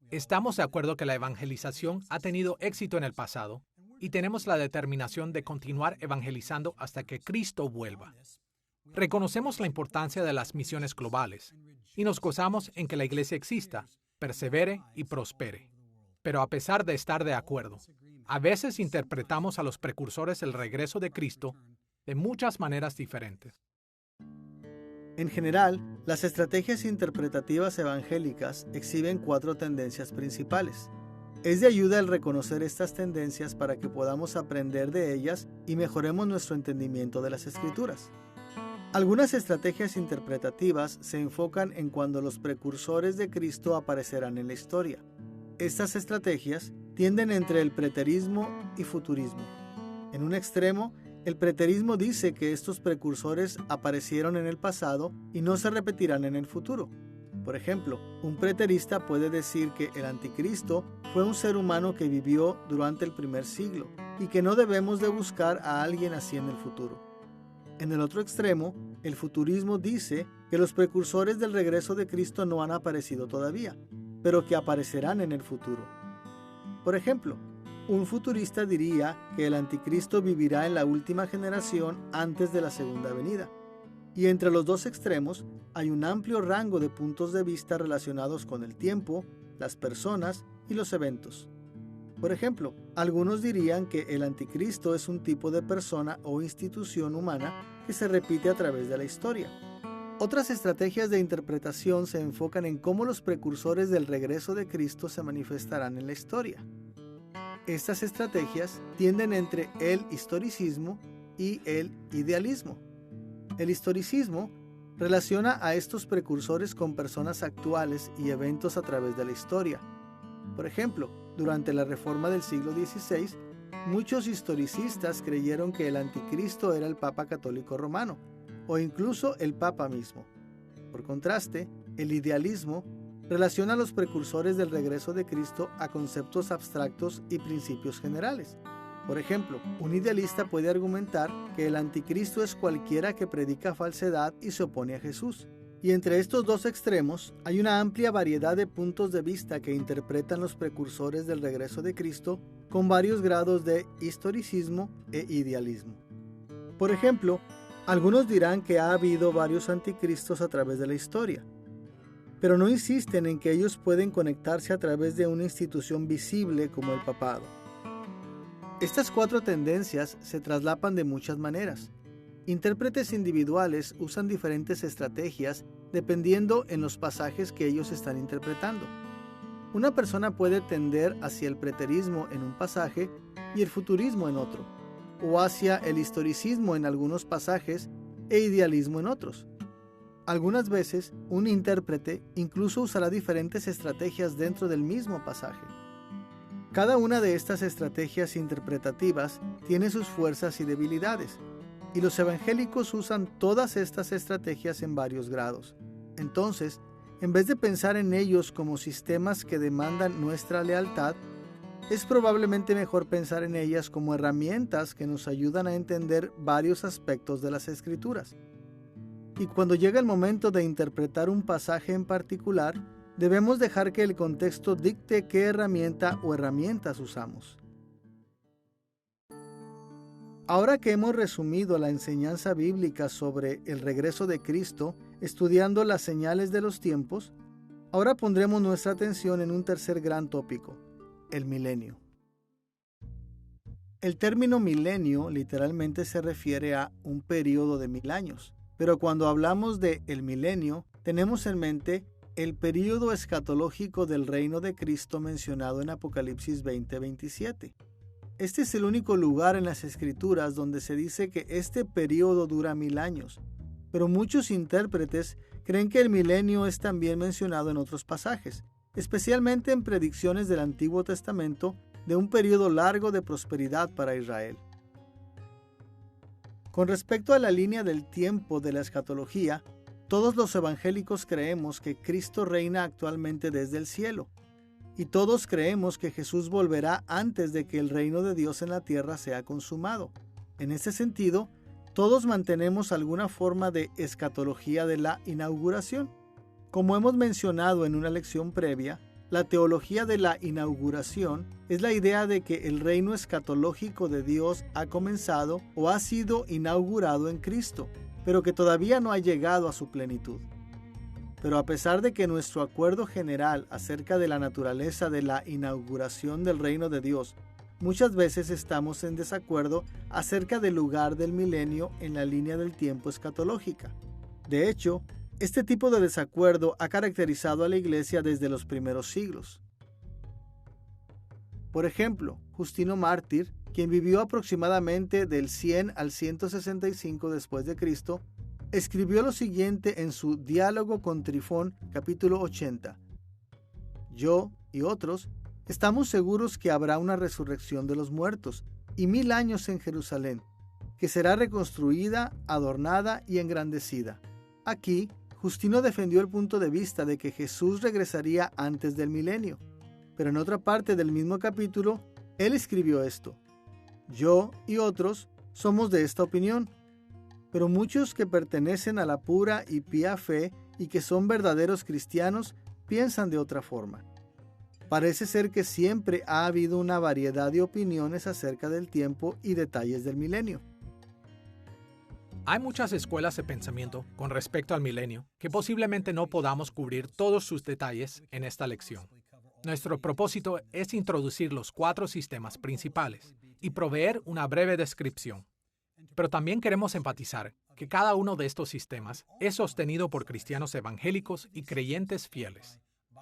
Estamos de acuerdo que la evangelización ha tenido éxito en el pasado y tenemos la determinación de continuar evangelizando hasta que Cristo vuelva. Reconocemos la importancia de las misiones globales y nos gozamos en que la iglesia exista, persevere y prospere. Pero a pesar de estar de acuerdo, a veces interpretamos a los precursores del regreso de Cristo de muchas maneras diferentes. En general, las estrategias interpretativas evangélicas exhiben 4 tendencias principales. Es de ayuda el reconocer estas tendencias para que podamos aprender de ellas y mejoremos nuestro entendimiento de las Escrituras. Algunas estrategias interpretativas se enfocan en cuando los precursores de Cristo aparecerán en la historia. Estas estrategias tienden entre el preterismo y futurismo. En un extremo, el preterismo dice que estos precursores aparecieron en el pasado y no se repetirán en el futuro. Por ejemplo, un preterista puede decir que el anticristo fue un ser humano que vivió durante el primer siglo y que no debemos de buscar a alguien así en el futuro. En el otro extremo, el futurismo dice que los precursores del regreso de Cristo no han aparecido todavía, pero que aparecerán en el futuro. Por ejemplo, un futurista diría que el anticristo vivirá en la última generación antes de la segunda venida. Y entre los dos extremos hay un amplio rango de puntos de vista relacionados con el tiempo, las personas y los eventos. Por ejemplo, algunos dirían que el anticristo es un tipo de persona o institución humana que se repite a través de la historia. Otras estrategias de interpretación se enfocan en cómo los precursores del regreso de Cristo se manifestarán en la historia. Estas estrategias tienden entre el historicismo y el idealismo. El historicismo relaciona a estos precursores con personas actuales y eventos a través de la historia. Por ejemplo, durante la Reforma del siglo XVI, muchos historicistas creyeron que el anticristo era el Papa Católico Romano, o incluso el Papa mismo. Por contraste, el idealismo relaciona a los precursores del regreso de Cristo a conceptos abstractos y principios generales. Por ejemplo, un idealista puede argumentar que el anticristo es cualquiera que predica falsedad y se opone a Jesús. Y entre estos dos extremos hay una amplia variedad de puntos de vista que interpretan los precursores del regreso de Cristo con varios grados de historicismo e idealismo. Por ejemplo, algunos dirán que ha habido varios anticristos a través de la historia, pero no insisten en que ellos pueden conectarse a través de una institución visible como el papado. Estas 4 tendencias se traslapan de muchas maneras. Intérpretes individuales usan diferentes estrategias dependiendo en los pasajes que ellos están interpretando. Una persona puede tender hacia el preterismo en un pasaje y el futurismo en otro, o hacia el historicismo en algunos pasajes e idealismo en otros. Algunas veces, un intérprete incluso usará diferentes estrategias dentro del mismo pasaje. Cada una de estas estrategias interpretativas tiene sus fuerzas y debilidades, y los evangélicos usan todas estas estrategias en varios grados. Entonces, en vez de pensar en ellos como sistemas que demandan nuestra lealtad, es probablemente mejor pensar en ellas como herramientas que nos ayudan a entender varios aspectos de las Escrituras. Y cuando llega el momento de interpretar un pasaje en particular, debemos dejar que el contexto dicte qué herramienta o herramientas usamos. Ahora que hemos resumido la enseñanza bíblica sobre el regreso de Cristo, estudiando las señales de los tiempos, ahora pondremos nuestra atención en un tercer gran tópico, el milenio. El término milenio literalmente se refiere a un periodo de 1000 años, pero cuando hablamos de el milenio, tenemos en mente el período escatológico del reino de Cristo mencionado en Apocalipsis 20:27. Este es el único lugar en las Escrituras donde se dice que este periodo dura 1000 años, pero muchos intérpretes creen que el milenio es también mencionado en otros pasajes, especialmente en predicciones del Antiguo Testamento de un periodo largo de prosperidad para Israel. Con respecto a la línea del tiempo de la escatología, todos los evangélicos creemos que Cristo reina actualmente desde el cielo, y todos creemos que Jesús volverá antes de que el reino de Dios en la tierra sea consumado. En este sentido, todos mantenemos alguna forma de escatología de la inauguración. Como hemos mencionado en una lección previa, la teología de la inauguración es la idea de que el reino escatológico de Dios ha comenzado o ha sido inaugurado en Cristo, pero que todavía no ha llegado a su plenitud. Pero a pesar de que nuestro acuerdo general acerca de la naturaleza de la inauguración del reino de Dios, muchas veces estamos en desacuerdo acerca del lugar del milenio en la línea del tiempo escatológica. De hecho, este tipo de desacuerdo ha caracterizado a la Iglesia desde los primeros siglos. Por ejemplo, Justino Mártir, quien vivió aproximadamente del 100 al 165 después de Cristo, escribió lo siguiente en su Diálogo con Trifón, capítulo 80. Yo y otros estamos seguros que habrá una resurrección de los muertos y 1000 años en Jerusalén, que será reconstruida, adornada y engrandecida. Aquí, Justino defendió el punto de vista de que Jesús regresaría antes del milenio, pero en otra parte del mismo capítulo, él escribió esto: yo y otros somos de esta opinión, pero muchos que pertenecen a la pura y pía fe y que son verdaderos cristianos piensan de otra forma. Parece ser que siempre ha habido una variedad de opiniones acerca del tiempo y detalles del milenio. Hay muchas escuelas de pensamiento con respecto al milenio que posiblemente no podamos cubrir todos sus detalles en esta lección. Nuestro propósito es introducir los 4 sistemas principales y proveer una breve descripción. Pero también queremos enfatizar que cada uno de estos sistemas es sostenido por cristianos evangélicos y creyentes fieles.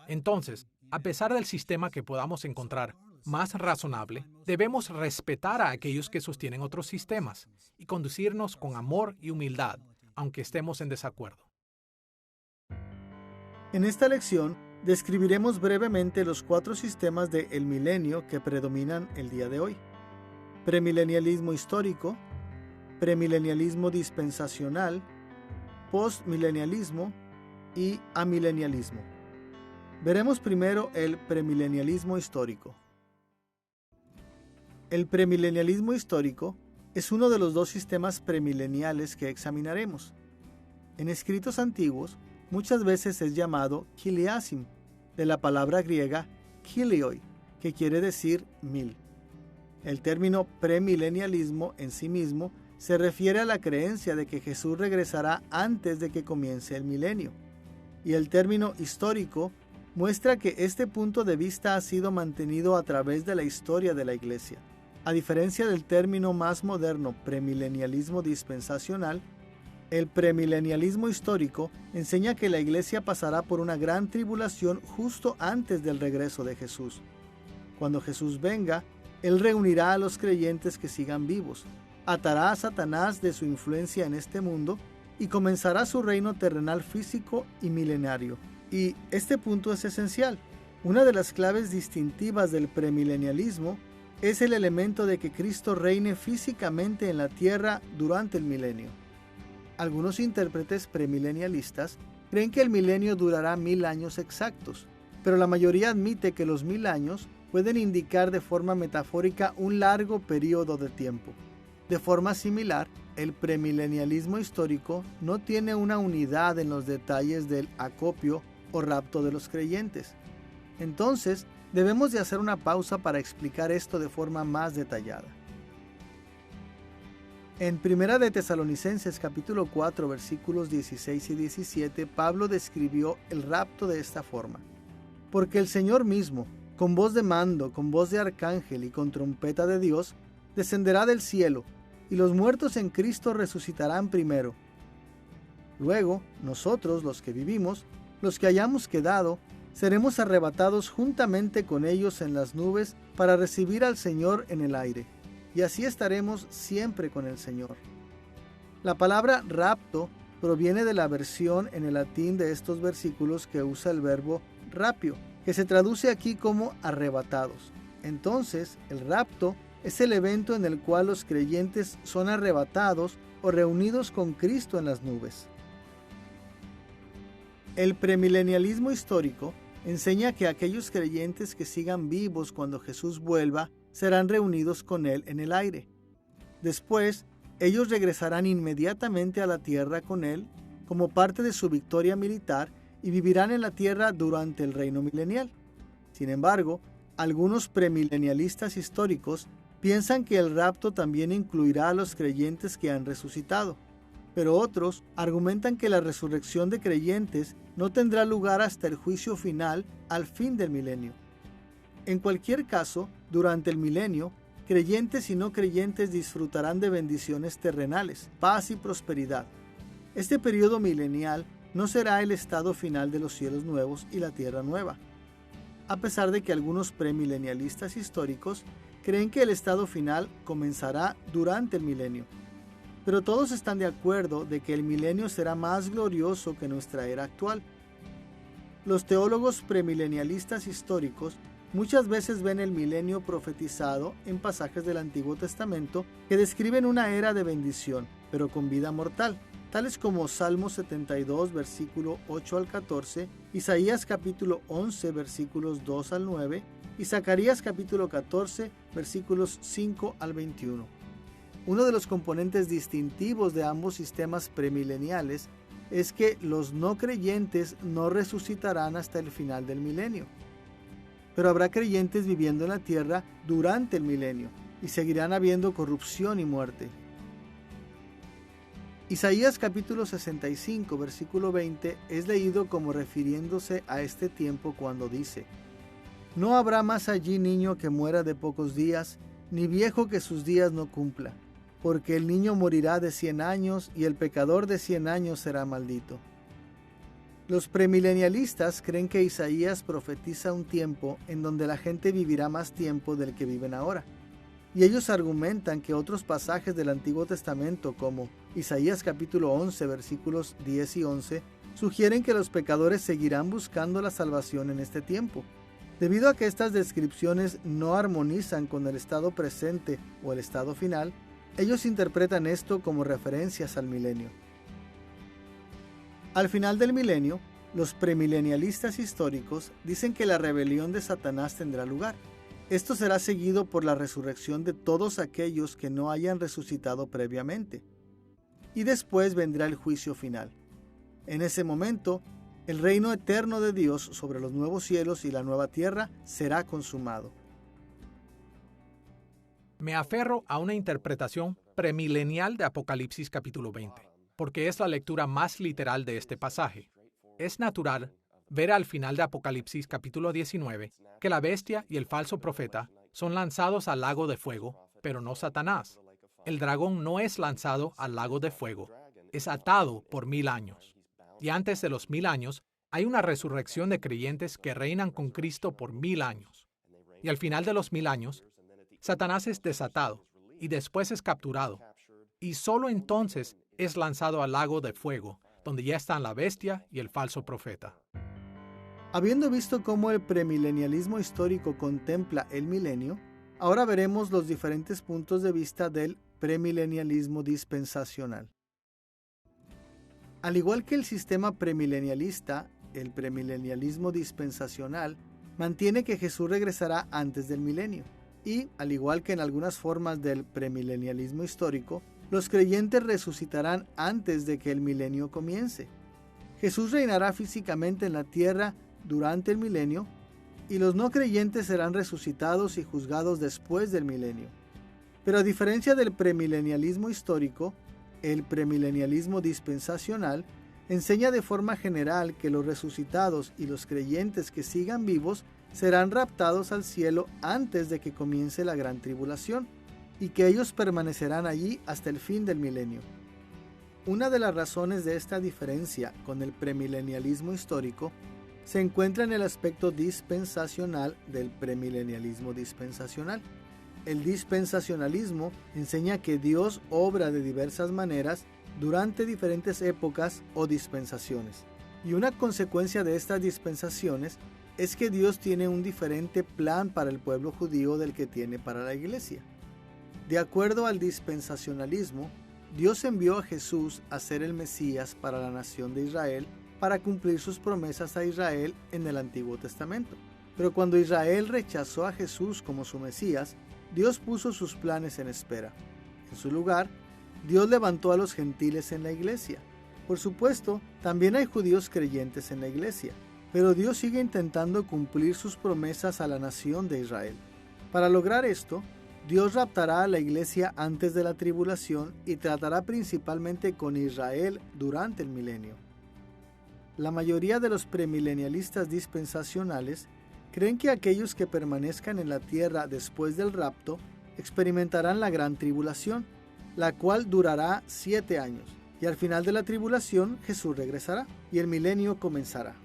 Entonces, a pesar del sistema que podamos encontrar más razonable, debemos respetar a aquellos que sostienen otros sistemas y conducirnos con amor y humildad, aunque estemos en desacuerdo. En esta lección, describiremos brevemente los 4 sistemas de el milenio que predominan el día de hoy: premilenialismo histórico, premilenialismo dispensacional, postmilenialismo y amilenialismo. Veremos primero el premilenialismo histórico. El premilenialismo histórico es uno de los 2 sistemas premileniales que examinaremos. En escritos antiguos, muchas veces es llamado kiliasim, de la palabra griega kilioi, que quiere decir 1000. El término premilenialismo en sí mismo se refiere a la creencia de que Jesús regresará antes de que comience el milenio, y el término histórico muestra que este punto de vista ha sido mantenido a través de la historia de la Iglesia. A diferencia del término más moderno premilenialismo dispensacional, el premilenialismo histórico enseña que la Iglesia pasará por una gran tribulación justo antes del regreso de Jesús. Cuando Jesús venga, Él reunirá a los creyentes que sigan vivos, atará a Satanás de su influencia en este mundo y comenzará su reino terrenal físico y milenario. Y este punto es esencial. Una de las claves distintivas del premilenialismo es el elemento de que Cristo reine físicamente en la tierra durante el milenio. Algunos intérpretes premilenialistas creen que el milenio durará 1000 años exactos, pero la mayoría admite que los 1000 años pueden indicar de forma metafórica un largo periodo de tiempo. De forma similar, el premilenialismo histórico no tiene una unidad en los detalles del acopio o rapto de los creyentes. Entonces, debemos de hacer una pausa para explicar esto de forma más detallada. En 1 de Tesalonicenses capítulo 4 versículos 16 y 17, Pablo describió el rapto de esta forma: porque el Señor mismo, con voz de mando, con voz de arcángel y con trompeta de Dios, descenderá del cielo, y los muertos en Cristo resucitarán primero. Luego, nosotros, los que vivimos, los que hayamos quedado, seremos arrebatados juntamente con ellos en las nubes para recibir al Señor en el aire, y así estaremos siempre con el Señor. La palabra rapto proviene de la versión en el latín de estos versículos que usa el verbo rapio, que se traduce aquí como arrebatados. Entonces, el rapto es el evento en el cual los creyentes son arrebatados o reunidos con Cristo en las nubes. El premilenialismo histórico enseña que aquellos creyentes que sigan vivos cuando Jesús vuelva serán reunidos con Él en el aire. Después, ellos regresarán inmediatamente a la tierra con Él como parte de su victoria militar y vivirán en la tierra durante el reino milenial. Sin embargo, algunos premilenialistas históricos piensan que el rapto también incluirá a los creyentes que han resucitado. pero otros argumentan que la resurrección de creyentes no tendrá lugar hasta el juicio final al fin del milenio. En cualquier caso, durante el milenio, creyentes y no creyentes disfrutarán de bendiciones terrenales, paz y prosperidad. Este periodo milenial no será el estado final de los cielos nuevos y la tierra nueva, a pesar de que algunos premilenialistas históricos creen que el estado final comenzará durante el milenio. Pero todos están de acuerdo de que el milenio será más glorioso que nuestra era actual. Los teólogos premilenialistas históricos muchas veces ven el milenio profetizado en pasajes del Antiguo Testamento que describen una era de bendición, pero con vida mortal, tales como Salmo 72, versículo 8 al 14, Isaías capítulo 11, versículos 2 al 9, y Zacarías capítulo 14, versículos 5 al 21. Uno de los componentes distintivos de ambos sistemas premileniales es que los no creyentes no resucitarán hasta el final del milenio. Pero habrá creyentes viviendo en la tierra durante el milenio, y seguirán habiendo corrupción y muerte. Isaías capítulo 65, versículo 20 es leído como refiriéndose a este tiempo cuando dice: No habrá más allí niño que muera de pocos días, ni viejo que sus días no cumpla, porque el niño morirá de 100 años y el pecador de 100 años será maldito. Los premilenialistas creen que Isaías profetiza un tiempo en donde la gente vivirá más tiempo del que viven ahora. Y ellos argumentan que otros pasajes del Antiguo Testamento, como Isaías capítulo 11, versículos 10 y 11, sugieren que los pecadores seguirán buscando la salvación en este tiempo. Debido a que estas descripciones no armonizan con el estado presente o el estado final, ellos interpretan esto como referencias al milenio. Al final del milenio, los premilenialistas históricos dicen que la rebelión de Satanás tendrá lugar. Esto será seguido por la resurrección de todos aquellos que no hayan resucitado previamente. Y después vendrá el juicio final. En ese momento, el reino eterno de Dios sobre los nuevos cielos y la nueva tierra será consumado. Me aferro a una interpretación premilenial de Apocalipsis capítulo 20, porque es la lectura más literal de este pasaje. Es natural ver al final de Apocalipsis capítulo 19 que la bestia y el falso profeta son lanzados al lago de fuego, pero no Satanás. El dragón no es lanzado al lago de fuego, es atado por 1000 años. Y antes de los 1000 años, hay una resurrección de creyentes que reinan con Cristo por 1000 años. Y al final de los 1000 años, Satanás es desatado y después es capturado. Y solo entonces es lanzado al lago de fuego, donde ya están la bestia y el falso profeta. Habiendo visto cómo el premilenialismo histórico contempla el milenio, ahora veremos los diferentes puntos de vista del premilenialismo dispensacional. Al igual que el sistema premilenialista, el premilenialismo dispensacional mantiene que Jesús regresará antes del milenio. Y, al igual que en algunas formas del premilenialismo histórico, los creyentes resucitarán antes de que el milenio comience. Jesús reinará físicamente en la tierra durante el milenio, y los no creyentes serán resucitados y juzgados después del milenio. Pero a diferencia del premilenialismo histórico, el premilenialismo dispensacional enseña de forma general que los resucitados y los creyentes que sigan vivos serán raptados al cielo antes de que comience la gran tribulación, y que ellos permanecerán allí hasta el fin del milenio. Una de las razones de esta diferencia con el premilenialismo histórico se encuentra en el aspecto dispensacional del premilenialismo dispensacional. El dispensacionalismo enseña que Dios obra de diversas maneras durante diferentes épocas o dispensaciones. Y una consecuencia de estas dispensaciones es que Dios tiene un diferente plan para el pueblo judío del que tiene para la iglesia. De acuerdo al dispensacionalismo, Dios envió a Jesús a ser el Mesías para la nación de Israel para cumplir sus promesas a Israel en el Antiguo Testamento. Pero cuando Israel rechazó a Jesús como su Mesías, Dios puso sus planes en espera. En su lugar, Dios levantó a los gentiles en la iglesia. Por supuesto, también hay judíos creyentes en la iglesia, pero Dios sigue intentando cumplir sus promesas a la nación de Israel. Para lograr esto, Dios raptará a la iglesia antes de la tribulación y tratará principalmente con Israel durante el milenio. La mayoría de los premilenialistas dispensacionales creen que aquellos que permanezcan en la tierra después del rapto experimentarán la gran tribulación, la cual durará 7 años, y al final de la tribulación Jesús regresará y el milenio comenzará.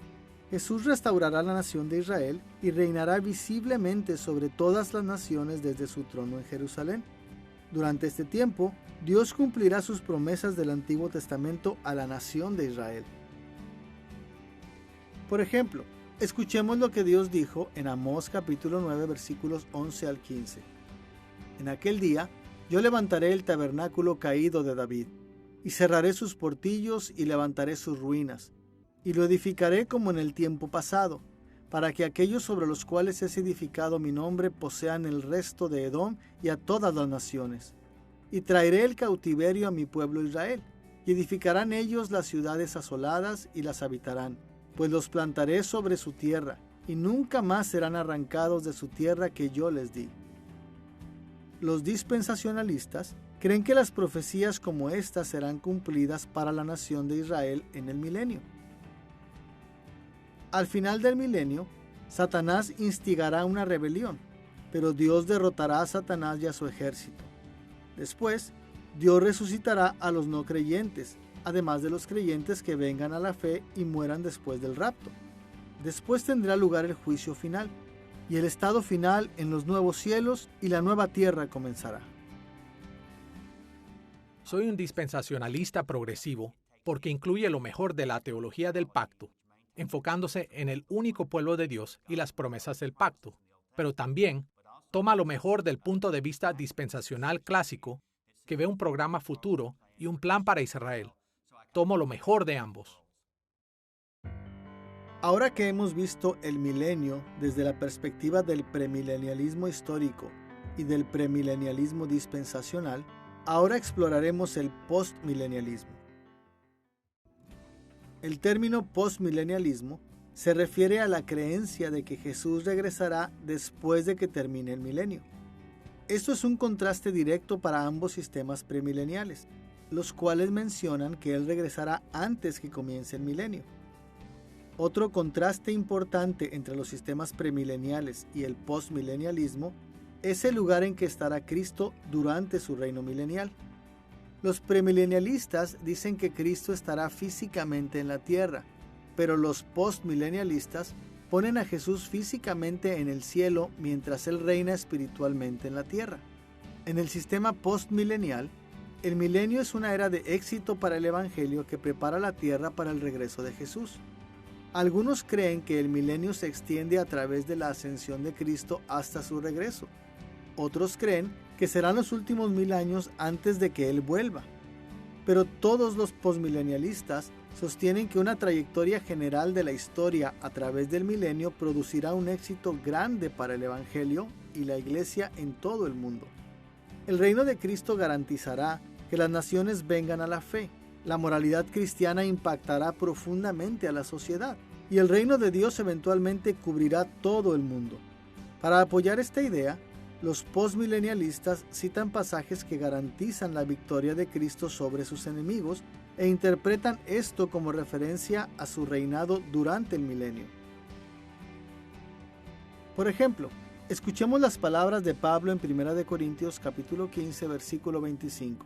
Jesús restaurará la nación de Israel y reinará visiblemente sobre todas las naciones desde su trono en Jerusalén. Durante este tiempo, Dios cumplirá sus promesas del Antiguo Testamento a la nación de Israel. Por ejemplo, escuchemos lo que Dios dijo en Amós capítulo 9 versículos 11 al 15. En aquel día, yo levantaré el tabernáculo caído de David, y cerraré sus portillos y levantaré sus ruinas, y lo edificaré como en el tiempo pasado, para que aquellos sobre los cuales es edificado mi nombre posean el resto de Edom y a todas las naciones. Y traeré el cautiverio a mi pueblo Israel, y edificarán ellos las ciudades asoladas y las habitarán, pues los plantaré sobre su tierra, y nunca más serán arrancados de su tierra que yo les di. Los dispensacionalistas creen que las profecías como estas serán cumplidas para la nación de Israel en el milenio. Al final del milenio, Satanás instigará una rebelión, pero Dios derrotará a Satanás y a su ejército. Después, Dios resucitará a los no creyentes, además de los creyentes que vengan a la fe y mueran después del rapto. Después tendrá lugar el juicio final, y el estado final en los nuevos cielos y la nueva tierra comenzará. Soy un dispensacionalista progresivo porque incluye lo mejor de la teología del pacto, enfocándose en el único pueblo de Dios y las promesas del pacto, pero también toma lo mejor del punto de vista dispensacional clásico, que ve un programa futuro y un plan para Israel. Tomo lo mejor de ambos. Ahora que hemos visto el milenio desde la perspectiva del premilenialismo histórico y del premilenialismo dispensacional, ahora exploraremos el postmilenialismo. El término postmilenialismo se refiere a la creencia de que Jesús regresará después de que termine el milenio. Esto es un contraste directo para ambos sistemas premileniales, los cuales mencionan que Él regresará antes que comience el milenio. Otro contraste importante entre los sistemas premileniales y el postmilenialismo es el lugar en que estará Cristo durante su reino milenial. Los premilenialistas dicen que Cristo estará físicamente en la tierra, pero los postmilenialistas ponen a Jesús físicamente en el cielo mientras Él reina espiritualmente en la tierra. En el sistema postmilenial, el milenio es una era de éxito para el Evangelio que prepara la tierra para el regreso de Jesús. Algunos creen que el milenio se extiende a través de la ascensión de Cristo hasta su regreso. Otros creen que serán los últimos 1000 años antes de que Él vuelva. Pero todos los postmilenialistas sostienen que una trayectoria general de la historia a través del milenio producirá un éxito grande para el Evangelio y la Iglesia en todo el mundo. El reino de Cristo garantizará que las naciones vengan a la fe. La moralidad cristiana impactará profundamente a la sociedad y el reino de Dios eventualmente cubrirá todo el mundo. Para apoyar esta idea, los postmilenialistas citan pasajes que garantizan la victoria de Cristo sobre sus enemigos e interpretan esto como referencia a su reinado durante el milenio. Por ejemplo, escuchemos las palabras de Pablo en 1 Corintios capítulo 15, versículo 25.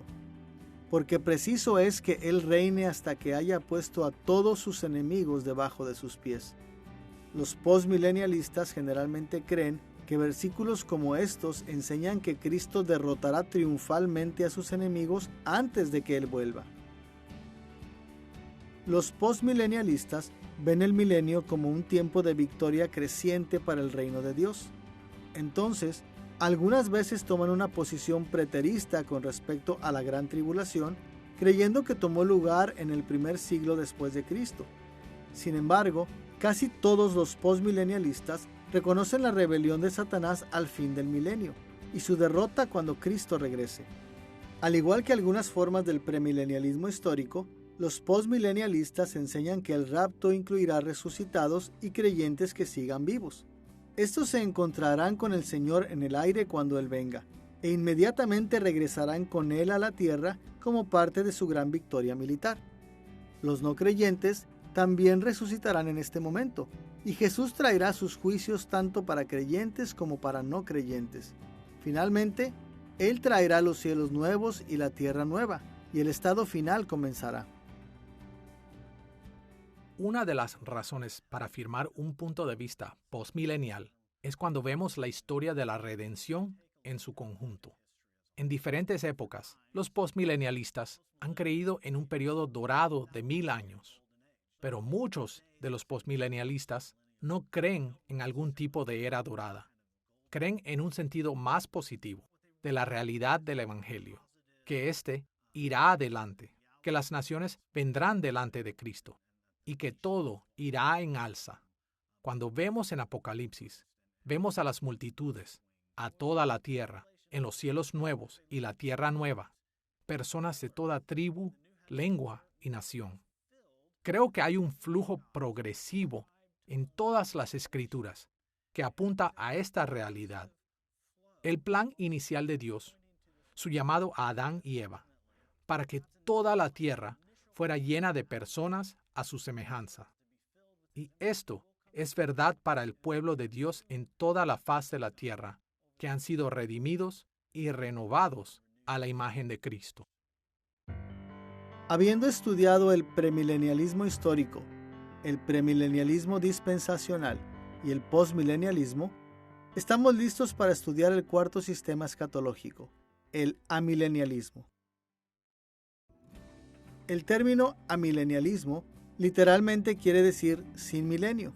Porque preciso es que Él reine hasta que haya puesto a todos sus enemigos debajo de sus pies. Los postmilenialistas generalmente creen que versículos como estos enseñan que Cristo derrotará triunfalmente a sus enemigos antes de que Él vuelva. Los postmilenialistas ven el milenio como un tiempo de victoria creciente para el reino de Dios. Entonces, algunas veces toman una posición preterista con respecto a la gran tribulación, creyendo que tomó lugar en el primer siglo después de Cristo. Sin embargo, casi todos los postmilenialistas reconocen la rebelión de Satanás al fin del milenio y su derrota cuando Cristo regrese. Al igual que algunas formas del premilenialismo histórico, los postmilenialistas enseñan que el rapto incluirá resucitados y creyentes que sigan vivos. Estos se encontrarán con el Señor en el aire cuando Él venga, e inmediatamente regresarán con él a la tierra como parte de su gran victoria militar. Los no creyentes también resucitarán en este momento, y Jesús traerá sus juicios tanto para creyentes como para no creyentes. Finalmente, Él traerá los cielos nuevos y la tierra nueva, y el estado final comenzará. Una de las razones para afirmar un punto de vista postmilenial es cuando vemos la historia de la redención en su conjunto. En diferentes épocas, los postmilenialistas han creído en un periodo dorado de 1000 años, pero muchos de los postmilenialistas no creen en algún tipo de era dorada. Creen en un sentido más positivo de la realidad del Evangelio, que éste irá adelante, que las naciones vendrán delante de Cristo y que todo irá en alza. Cuando vemos en Apocalipsis, vemos a las multitudes, a toda la tierra, en los cielos nuevos y la tierra nueva, personas de toda tribu, lengua y nación. Creo que hay un flujo progresivo en todas las Escrituras que apunta a esta realidad. El plan inicial de Dios, su llamado a Adán y Eva, para que toda la tierra fuera llena de personas a su semejanza. Y esto es verdad para el pueblo de Dios en toda la faz de la tierra, que han sido redimidos y renovados a la imagen de Cristo. Habiendo estudiado el premilenialismo histórico, el premilenialismo dispensacional y el postmilenialismo, estamos listos para estudiar el cuarto sistema escatológico, el amilenialismo. El término amilenialismo literalmente quiere decir sin milenio.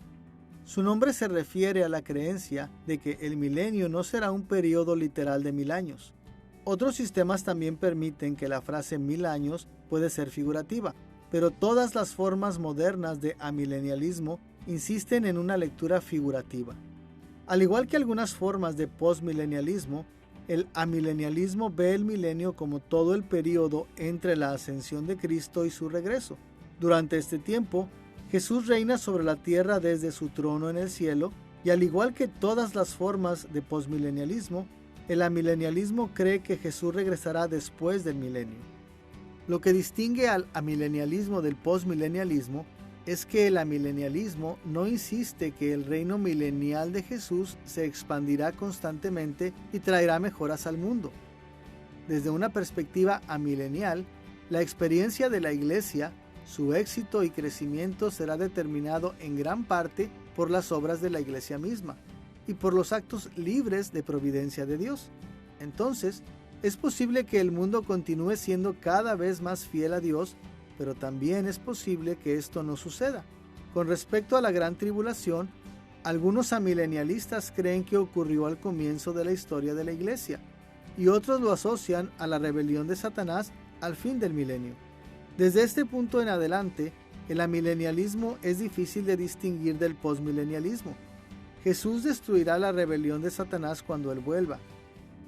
Su nombre se refiere a la creencia de que el milenio no será un periodo literal de 1000 años. Otros sistemas también permiten que la frase 1000 años puede ser figurativa, pero todas las formas modernas de amilenialismo insisten en una lectura figurativa. Al igual que algunas formas de postmilenialismo, el amilenialismo ve el milenio como todo el periodo entre la ascensión de Cristo y su regreso. Durante este tiempo, Jesús reina sobre la tierra desde su trono en el cielo, y al igual que todas las formas de postmilenialismo, el amilenialismo cree que Jesús regresará después del milenio. Lo que distingue al amilenialismo del postmilenialismo es que el amilenialismo no insiste que el reino milenial de Jesús se expandirá constantemente y traerá mejoras al mundo. Desde una perspectiva amilenial, la experiencia de la Iglesia, su éxito y crecimiento será determinado en gran parte por las obras de la Iglesia misma y por los actos libres de providencia de Dios. Entonces, es posible que el mundo continúe siendo cada vez más fiel a Dios, pero también es posible que esto no suceda. Con respecto a la gran tribulación, algunos amilenialistas creen que ocurrió al comienzo de la historia de la Iglesia, y otros lo asocian a la rebelión de Satanás al fin del milenio. Desde este punto en adelante, el amilenialismo es difícil de distinguir del postmilenialismo. Jesús destruirá la rebelión de Satanás cuando Él vuelva.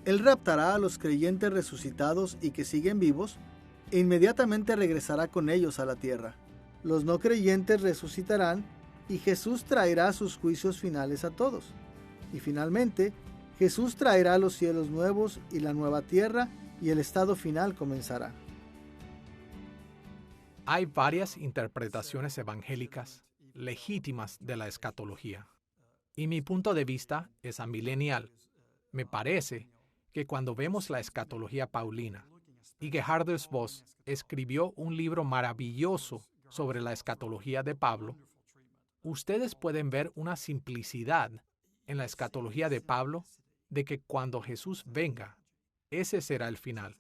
Él raptará a los creyentes resucitados y que siguen vivos, e inmediatamente regresará con ellos a la tierra. Los no creyentes resucitarán, y Jesús traerá sus juicios finales a todos. Y finalmente, Jesús traerá los cielos nuevos y la nueva tierra, y el estado final comenzará. Hay varias interpretaciones evangélicas legítimas de la escatología, y mi punto de vista es amilenial. Me parece que cuando vemos la escatología paulina, y Gerhardus Voss escribió un libro maravilloso sobre la escatología de Pablo, ustedes pueden ver una simplicidad en la escatología de Pablo de que cuando Jesús venga, ese será el final,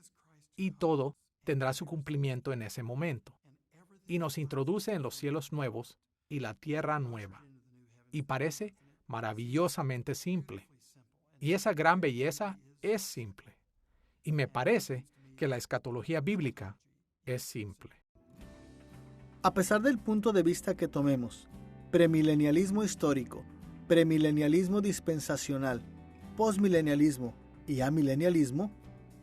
y todo tendrá su cumplimiento en ese momento. Y nos introduce en los cielos nuevos y la tierra nueva. Y parece maravillosamente simple. Y esa gran belleza es simple. Y me parece que la escatología bíblica es simple. A pesar del punto de vista que tomemos, premilenialismo histórico, premilenialismo dispensacional, postmilenialismo y amilenialismo,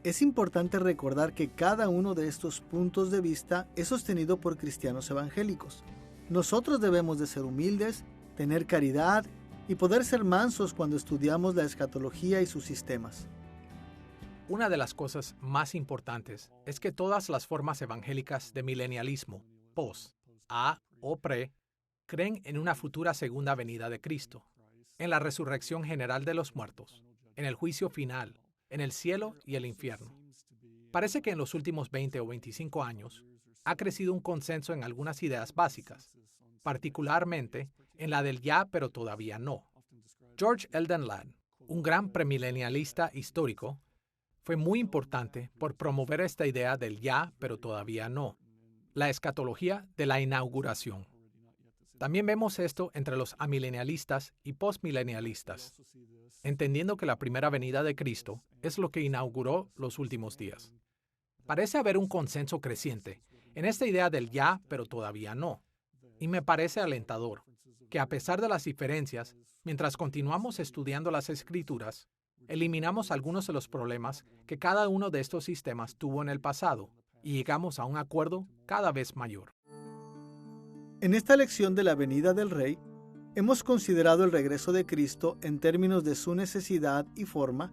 es importante recordar que cada uno de estos puntos de vista es sostenido por cristianos evangélicos. Nosotros debemos de ser humildes, tener caridad y poder ser mansos cuando estudiamos la escatología y sus sistemas. Una de las cosas más importantes es que todas las formas evangélicas de milenialismo, post, a o pre, creen en una futura segunda venida de Cristo, en la resurrección general de los muertos, en el juicio final, en el cielo y el infierno. Parece que en los últimos 20 o 25 años ha crecido un consenso en algunas ideas básicas, particularmente en la del ya pero todavía no. George Eldon Ladd, un gran premilenialista histórico, fue muy importante por promover esta idea del ya pero todavía no, la escatología de la inauguración. También vemos esto entre los amilenialistas y postmilenialistas, entendiendo que la primera venida de Cristo es lo que inauguró los últimos días. Parece haber un consenso creciente en esta idea del ya pero todavía no, y me parece alentador que a pesar de las diferencias, mientras continuamos estudiando las Escrituras, eliminamos algunos de los problemas que cada uno de estos sistemas tuvo en el pasado y llegamos a un acuerdo cada vez mayor. En esta lección de la venida del Rey, hemos considerado el regreso de Cristo en términos de su necesidad y forma.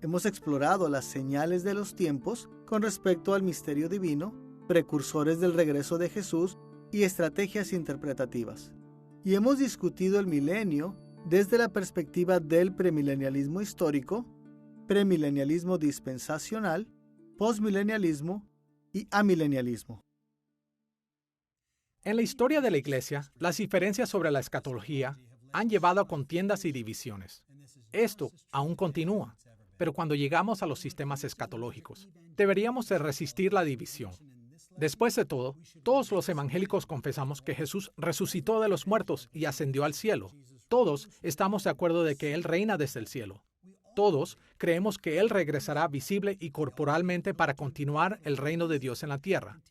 Hemos explorado las señales de los tiempos con respecto al misterio divino, precursores del regreso de Jesús y estrategias interpretativas. Y hemos discutido el milenio desde la perspectiva del premilenialismo histórico, premilenialismo dispensacional, postmilenialismo y amilenialismo. En la historia de la Iglesia, las diferencias sobre la escatología han llevado a contiendas y divisiones. Esto aún continúa, pero cuando llegamos a los sistemas escatológicos, deberíamos de resistir la división. Después de todo, todos los evangélicos confesamos que Jesús resucitó de los muertos y ascendió al cielo. Todos estamos de acuerdo de que Él reina desde el cielo. Todos creemos que Él regresará visible y corporalmente para continuar el reino de Dios en la tierra,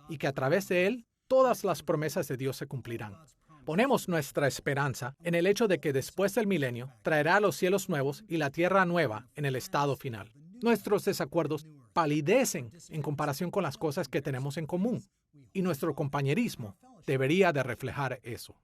y que a través de Él, todas las promesas de Dios se cumplirán. Ponemos nuestra esperanza en el hecho de que después del milenio traerá los cielos nuevos y la tierra nueva en el estado final. Nuestros desacuerdos palidecen en comparación con las cosas que tenemos en común, y nuestro compañerismo debería de reflejar eso.